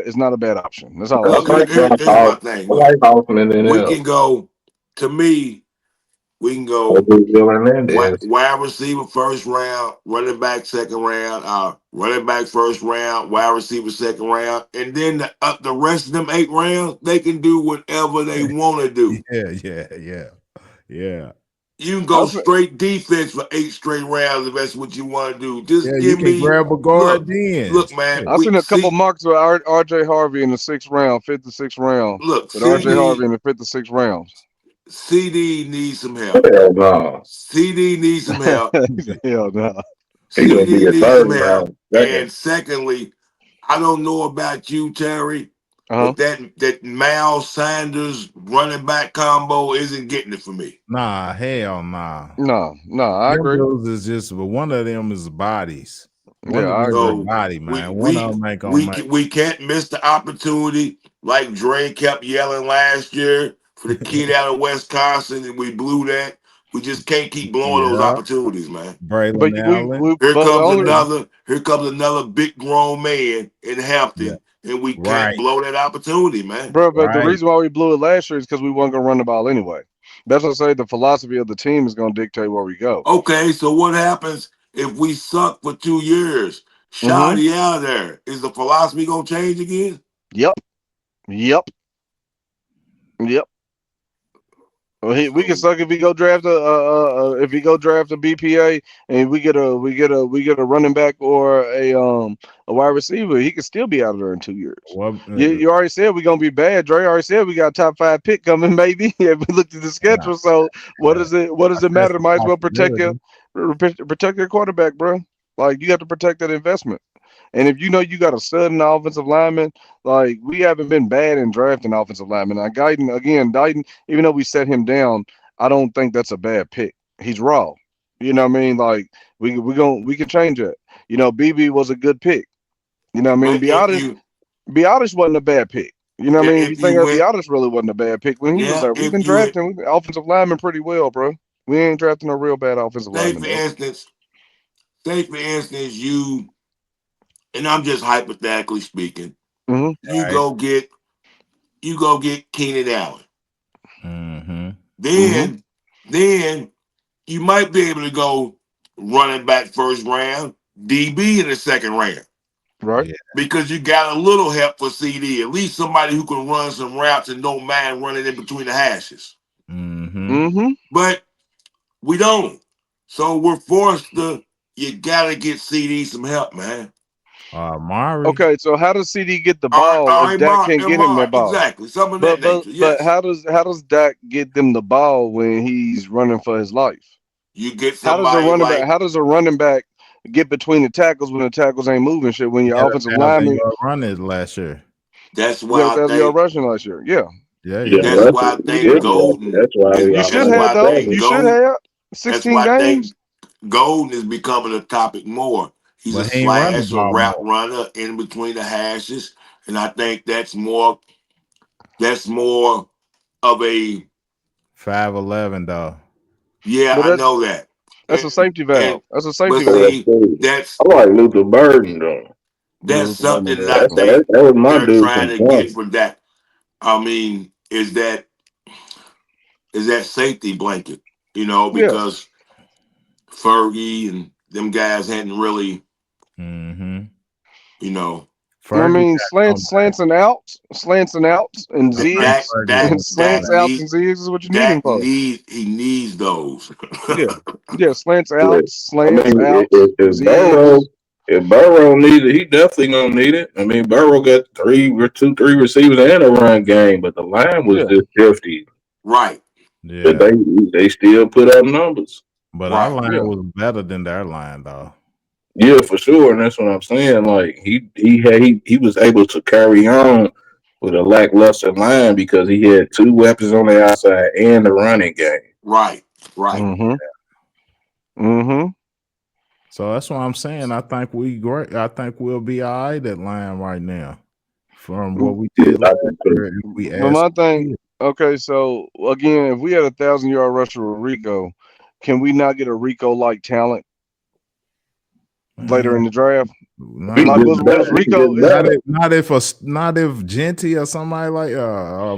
option. That's all I'm I look. saying. like Here's my thing. I Look, like Hoffman in we there. can go. To me, we can go Hernandez. wide receiver first round, running back second round, running back first round, wide receiver second round, and then the rest of them 8 rounds, they can do whatever they want to do. Yeah. You can I go was, straight defense for 8 straight rounds if that's what you want to do. Just Yeah, you give can me grab a guard look, then. look, man. I Shit. seen We a couple see, mocks with RJ Harvey in the 6th round, 56th round, look, with RJ Harvey CD in the 56th round. CD needs some help. Hell no. CD needs some help. Hell no. He gonna be CD a needs third some help. round, second. And secondly, I don't know about you, Terry, Uh huh. but that Miles Sanders running back combo isn't getting it for me. Nah, hell nah. No, I Them agree. dudes is just, but one of them is bodies. One Yeah, of I them is a agree. So body, we man. One of we them ain't gonna we make. we can't miss the opportunity like Dre kept yelling last year for the kid out of Wisconsin, and we blew that. We just can't keep blowing those Yeah, opportunities, man. But Braylon Allen. but the only Here comes another big grown man in Yeah, Hampton, and we can't right, blow that opportunity, man. bro, but the right. reason why we blew it last year is because we weren't gonna run the ball anyway. That's what I say. The philosophy of the team is gonna dictate where we go. Okay, so what happens if we suck for 2 years? Mm-hmm. Shoddy out of there. Is the philosophy gonna change again? Yep. Yep. Yep. Well, we can So suck if we go draft if we go draft a BPA and we get a running back or a wide receiver. He could still be out of there in 2 years. What? You already said we're gonna be bad. Dre already said we got a top 5 pick coming, maybe. If we looked at the Nah, schedule, so what I does it said matter? some Might as well possibility. protect your quarterback, bro. Like you got to protect that investment. And if you know you got a stud in the offensive lineman, like we haven't been bad in drafting offensive linemen. Now, Guyton, even though we set him down, I don't think that's a bad pick. He's raw. You know what I mean? Like we can change that. You know, BB was a good pick. You know what I mean? but Be honest wasn't a bad pick. You know what I mean? If you if you think of Be went, honest really wasn't a bad pick when he was yeah, there. We've if been you went, drafting offensive linemen pretty well, bro. We ain't drafting no real bad offensive say linemen for though. instance, say for instance, you and I'm just hypothetically speaking, Hmm. you Right. go get you go get Keenan Allen. Mm-hmm. Hmm. Then then you might be able to go running back first round, DB in the second round. Right. Yeah. Because you got a little help for CD, at least somebody who can run some routes and don't mind running in between the hashes. Mm-hmm. Hmm. But we don't. So we're forced to, you got to get CD some help, man. Mari. Okay, so how does CD get the ball All if right, Dak can't get him that ball? exactly. Some of that nature, But yes. how does Dak get them the ball when he's running for his life? You get somebody like, How does a running back get between the tackles when the tackles ain't moving shit when He your had offensive 1,000 lineman yard run it last year. that's you got why a I 1,000 yard think, rushing last year? Yeah. Yeah, Yeah, yeah. that's that's why I he think Yeah. did that. Golden That's why is, we You should that's almost have why I though. think started. You should Gold, have that's 16 why I think games. Golden is becoming a topic more. He's a But he ain't run the slash, a ball route more. runner in between the hashes, and I think that's more of a 5'11" though. yeah, But I know that. that's a safety And valve. That's a but safety So valve. that's see, cool. that's I like Luther Burden though. Yeah, that's Luther Burden something is that I That's excellent. think that was my they're dude trying from to get Clemson. for that. I mean, is that safety blanket, Yeah. because Fergie and them guys hadn't really, Mm-hmm. you know, I Fergie mean, got come back. slants and outs, and I think Dak zigs, Fergie Dak gonna come Dak slants, back. outs, need and zigs is what you need him Dak for. needs those. Yeah, yeah, slants, Yeah. outs, I slants, mean, outs, zigs. If Burrow needs it, he definitely gonna need it. I mean, Burrow got three receivers and a run game, but the line was Yeah, just 50. Right, But Yeah, they still put up numbers. but our right. line yeah. was better than their line though. Yeah, for sure, and that's what I'm saying. Like he was able to carry on with a lackluster line because he had two weapons on the outside and the running game. Right, right. Mm-hmm. Mm-hmm. So that's what I'm saying. I think we great. I think we'll be all right at line right now from what we Yeah, did I last think so. year. If we But add my some thing, pieces. okay, so again, if we had 1,000 yard rusher with Rico, can we not get a Rico like talent later Man, in the draft? He nah, Like get better. was He Rico? get Is not better. if not if Genty or somebody like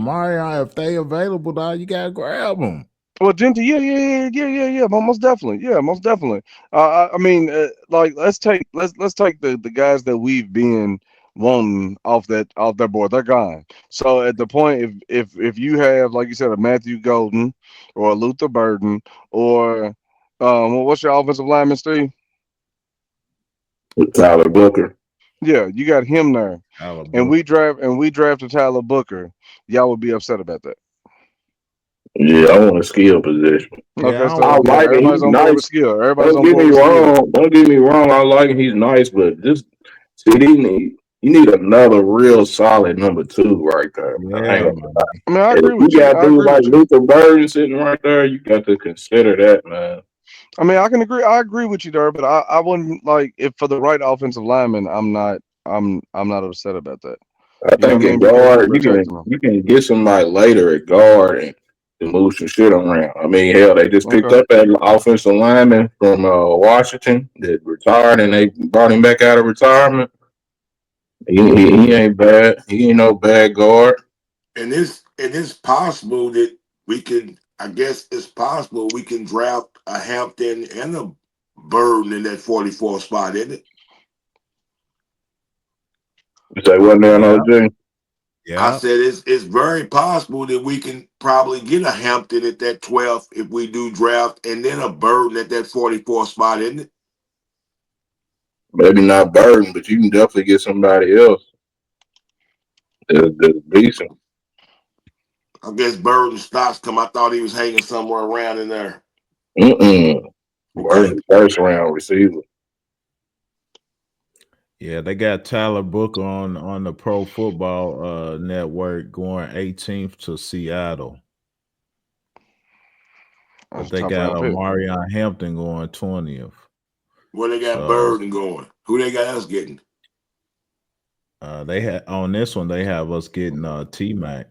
Mario, if they available, dog, you gotta grab them. Well, Genty, yeah. Most definitely, yeah, most definitely. I mean, like let's take the guys that we've been wanting off that board. They're gone. So at the point, if you have, like you said, a Matthew Golden or a Luther Burden or what's your offensive lineman, Steve? With Tyler Booker. Yeah, you got him there, and Alabama. we drafted Tyler Booker. Y'all would be upset about that. Yeah, I want a skill position. Yeah, Okay, I don't I so want yeah, like it. He's everybody's on board with nice. skill. Everybody's Don't on get board me with skill. wrong. Don't get me wrong. I like him. He's nice, but just see, you need another real solid number two right there. Man. I ain't yeah, gonna man. lie. I mean, I And if agree you with you. got I dudes agree like with you. Luther Burden sitting right there, you got to consider that, man. I mean, I can agree. I agree with you there, but I wouldn't like if for the right offensive lineman, I'm not upset about that. I You know think what I at mean? Because we're guard, protecting them. you can get somebody later at guard and move some shit around. I mean, hell, they just picked Okay. up that offensive lineman from Washington that retired, and they brought him back out of retirement. He ain't bad. He ain't no bad guard. And it's possible that we can. I guess it's possible we can draft a Hampton and a Burden in that 44 spot, isn't it? You say what now, Yeah, OJ? I yeah. said it's very possible that we can probably get a Hampton at that 12 if we do draft, and then a Burden at that 44 spot, isn't it? Maybe not Burden, but you can definitely get somebody else that's decent. I guess Burden stocks come. I thought he was hanging somewhere around in there. Mm-mm. Okay. Burden, first round receiver. Yeah, they got Tyler Booker on the Pro Football Network going 18th to Seattle, but That's a they top got round pick. Marion Hampton going 20th. Where they got So Burden going? Who they got us getting? they had on this one they have us getting T Mac.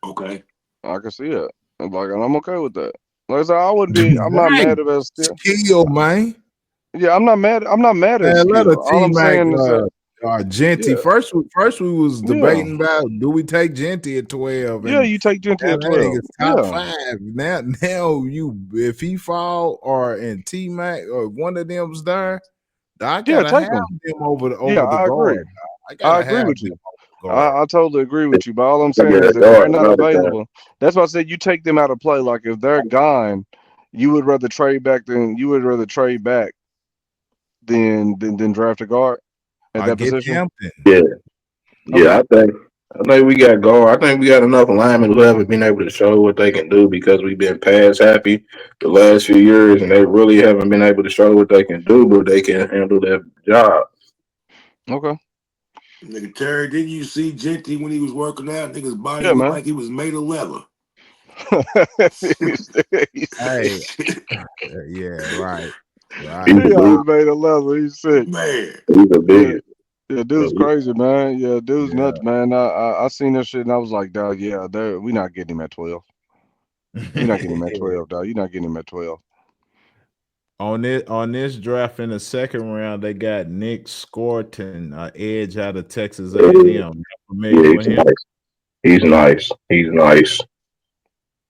Okay. I can see it. Like, and I'm okay with that. Like I said, I wouldn't be. I'm not Right, mad about skill. skill man. Yeah, I'm not mad. I'm not mad at Man, let a skill. All T I'm Mac saying is that, Genty. yeah, First we was yeah, debating about do we take Genty at 12, yeah. and You take Gentry now at that 12. nigga's top Yeah, 5. Now you if he fall or in T Mac or one of them's there, I yeah. gotta Take have them. them Yeah, over the I agree. guard. I I gotta agree have with them you. over the guard. I totally agree with you. But all I'm I saying get a is if they're guard not another time. available, that's why I said you take them out of play. Like if they're gone, you would rather trade back than draft a guard at I that get position. Hampton. Yeah, Okay. yeah. I think we got guard. I think we got enough linemen who haven't been able to show what they can do because we've been pass happy the last few years, and they really haven't been able to show what they can do, but they can handle that job. Okay. Nigga Terry, didn't you see Genty when he was working out? Nigga's body Yeah, was man. like he was made of leather. He Hey, said, yeah, right, He's right. a he beast. always made a level. He said, Man, He's a yeah. beast. Yeah, dude's crazy, man. Yeah, dude's Yeah. nuts, man. I seen that shit and I was like, dog, yeah, we not getting him at 12. We're not getting him at 12, dog. You're not getting him at 12. On this draft in the second round, they got Nick Scorton, edge out of Texas A&M. Yeah, You familiar with he's him? nice. He's nice. He's nice.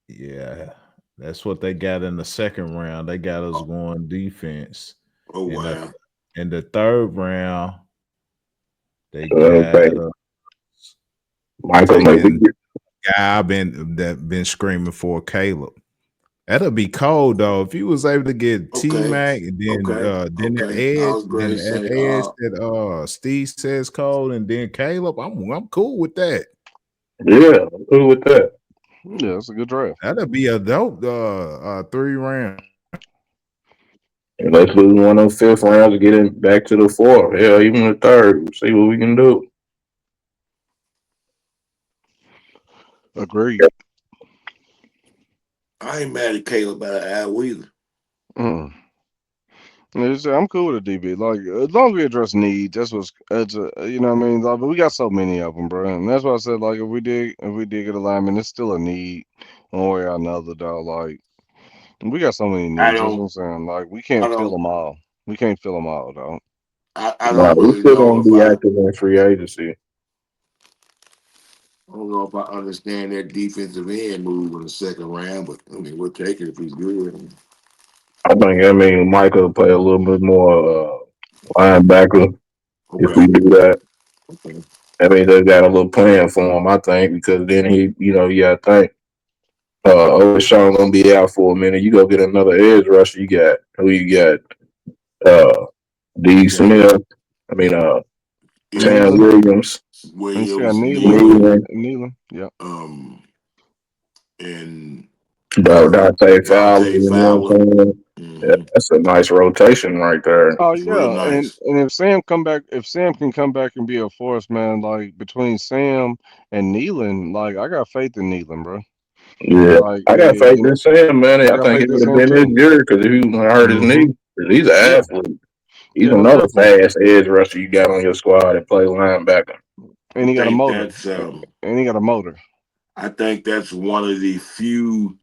Yeah, that's what they got in the second round. They got us going defense. Oh In the wow. in the third round, they Okay, got Michael, maybe we taking guy I've been screaming for, Caleb. That'll be cold though. If you was able to get T Okay. Mac and Okay. then that Okay. I edge, was then going to that say, edge that Steve says cold, and then Caleb, I'm cool with that. yeah, I'm cool with that. Yeah, that's a good draft. That'll be a dope 3 round. And let's lose one of those fifth rounds and get it back to the fourth. Hell, even the third. We'll see what we can do. Agreed. I ain't mad at Caleb by the hour either. Mm. I'm cool with a DB. Like as long as we address needs, you know what I mean. Like, but we got so many of them, bro. And that's why I said like if we did get a lineman, it's still a need one way or another, dog. Like we got so many I needs. That's what don't. I'm saying. Like we I can't fill don't. them all. We can't fill them all, dog. I Nah, don't we really still know gonna if be I. active in free agency. I don't know if I understand that defensive end move in the second round, but I mean we'll take it if he's good. I mean, Michael will play a little bit more linebacker if we Okay. do that. Okay. I mean, they got a little plan for him, I think, because then you got to think. Sean gonna be out for a minute. You go get another edge rusher. You got who you got? Uh, D. You got Smith. I mean, yeah, Sam Nealon. Williams. And you still got Williams, Nealon. Nealon, Nealon, Nealon. Yeah. um, and Dante Fowler. Dante You know what Fowler. I'm saying? Yeah, Hmm. that's a nice rotation right there. Oh It's real yeah, and nice. and if Sam can come back and be a force, man, like between Sam and Nealon, like I got faith in Nealon, bro. Yeah, Like I got faith in Sam, man. I I got think faith it in would have Sam been his too. year because if he wouldn't hurt his Mm-hmm. knee, 'cause he's an Yeah, athlete. He's yeah, most another definitely. fast edge rusher you got on your squad that play linebacker. I And he got a think motor. that's And he got a motor. I think that's one of the few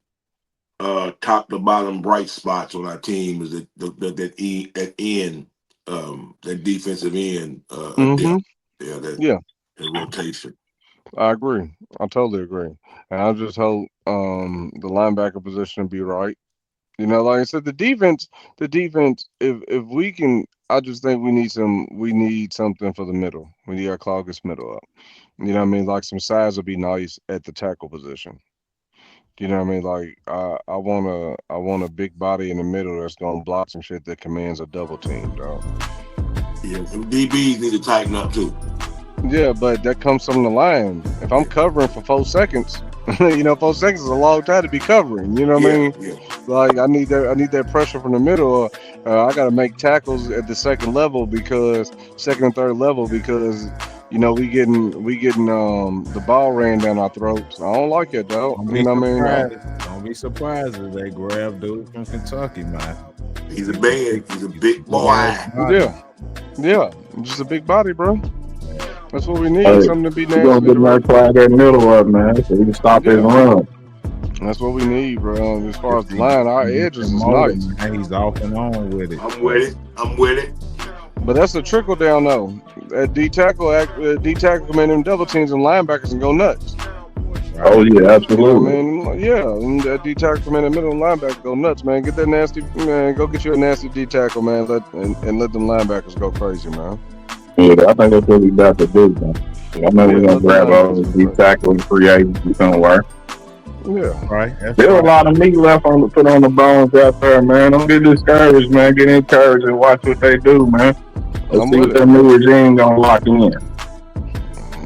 top to bottom bright spots on our team is that end that defensive end Mm-hmm. depth. Yeah, Yeah, that rotation. I agree. I totally agree. And I just hope the linebacker position be right. You know, like I said, the defense, if we can, I just think we need something for the middle. We need our clog this middle up. You know what I mean? Like some size would be nice at the tackle position. You know what I mean? Like I want a big body in the middle that's gonna block some shit that commands a double team, dog. Yeah, them DBs need to tighten up too. Yeah, but that comes from the line. If I'm covering for 4 seconds, 4 seconds is a long time to be covering. You know what I Yeah, mean? yeah. Like I need that pressure from the middle. I got to make tackles at the second level because second and third level because we getting the ball ran down our throats. I don't like it, dog. Don't You be know what I mean? surprised. Don't be surprised if they grab dude from Kentucky, man. He's a He's a man. big, He's a he's a big big ass boy. body. Yeah, yeah. Just a big body, bro. That's what we Hey, need. Something to be we're gonna nasty get to run that for. flag that middle up, man, so we can stop his Yeah, run. that's what we need, bro. As far If as the he, line, our he get edges that is motor, nice. man, he's off and on with it. I'm with it. I'm with it. But that's a trickle down though. At D tackle come in them double teams and linebackers and go nuts. Oh Right? yeah, You know what I absolutely. mean? Yeah, and that D tackle come in the middle and linebacker go nuts, man. Get that nasty man. Go get you a nasty D tackle, man. And let them linebackers go crazy, man. Yeah, I think that's what we got to do, man. I know we're Yeah, gonna let them grab all linebackers the go deep crazy. tackle and free agency somewhere. Yeah, Right? That's There's a right. lot of meat left on the put on the bones out there, man. Don't get discouraged, man. Get encouraged and watch what they do, man. Let's I'm see with what it. that new regime gonna lock in.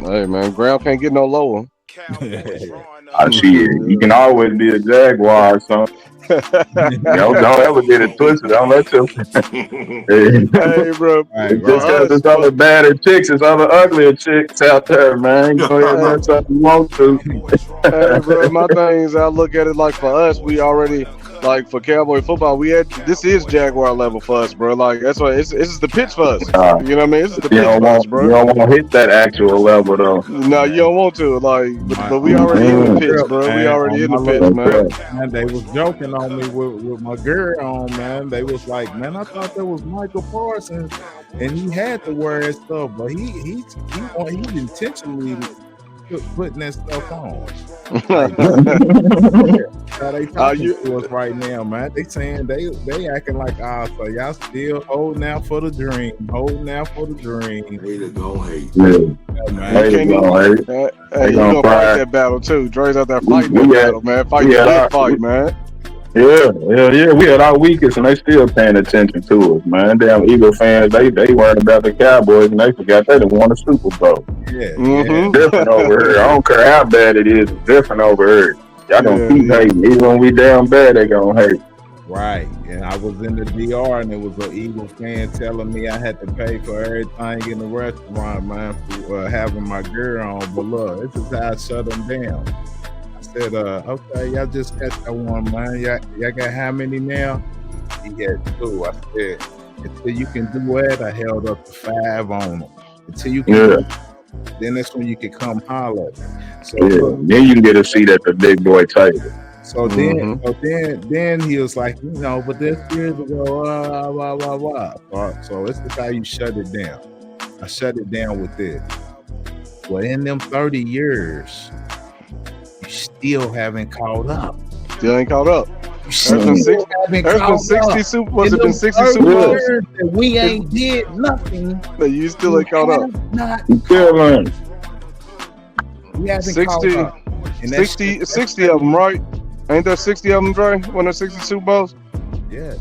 Hey, man, ground can't get no lower. I see it. You can always be a Jaguar or something. Don't ever get it twisted. Don't let your Hey, bro, Right, just right. for because us, there's other badder chicks, there's other uglier chicks out there, man. You go ahead and hey, learn something you want to. hey, bro, my thing is I look at it like for us, like for Cowboy football, this is Jaguar level for us, bro. Like that's why this is the pitch for us. You know what I mean? This is the pitch for us, bro. You don't want to hit that actual level though. No, you don't want to. Like, but we already in the pitch, bro. We already in the pitch, man. Man, they was joking on me with my girl on, man. They was like, man, I thought that was Michael Parsons, and he had to wear that stuff, but he intentionally putting that stuff on. Like, how they talking to us right now, man? They saying they acting like so y'all still holding out for the dream, Way to go, hate. You gonna fight that battle too. Dre's out there fighting that battle, man. Fighting that fight, man. Yeah. We had our weakest, and they still paying attention to us, man. Damn Eagle fans, they worried about the Cowboys, and they forgot they didn't won a Super Bowl. Yeah, different over here. I don't care how bad it is. It's different over here. Y'all gonna keep hating, even when we down bad. They gonna hate. Right, and I was in the DR, and it was an Eagle fan telling me I had to pay for everything in the restaurant, man, for having my girl on. But look, this is how I shut them down. Said, okay, y'all just got that one, man. Y'all got how many now? He had 2. I said, until you can do it, I held up to 5 on them. Until you can do it, then that's when you can come holler at me. So then you can get a seat at the big boy table. So then he was like, but this years ago, blah, blah, blah. So this is how you shut it down. I shut it down with this. Well, in them 30 years, you still haven't caught up. Still ain't caught up. There's been 60 Super Bowls. It's been 60 Super Bowls. We ain't did nothing. But you still ain't caught up. You still learn. We haven't caught up. 60 of them, right? Ain't there 60 of them, Dre? When there's 60 Super Bowls? Yeah.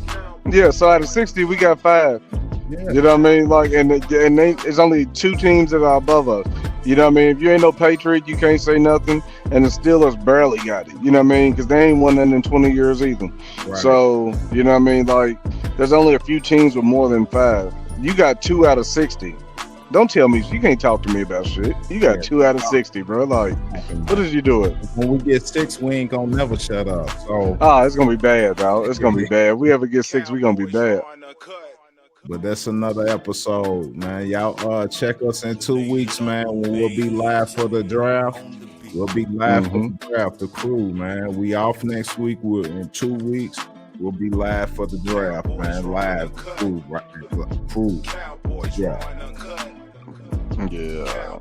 Yeah, so out of 60, we got 5. Yeah. You know what I mean? Like, and it's only 2 teams that are above us. You know what I mean? If you ain't no Patriot, you can't say nothing. And the Steelers barely got it. You know what I mean? Because they ain't won that in 20 years either. Right. So, you know what I mean? Like, there's only a few teams with more than 5. You got 2 out of 60. Don't tell me you can't talk to me about shit. You got 2 out of 60, bro. Like, what is you doing? When we get 6, we ain't gonna never shut up. So it's gonna be bad, dog. It's gonna be bad. If we ever get 6, we gonna be bad. But that's another episode, man. Y'all check us in 2 weeks, man, when we'll be live for the draft. We'll be live for the draft, the crew, man. We off next week. In 2 weeks, we'll be live for the draft, man. Live crew, right? Crew draft. Yeah.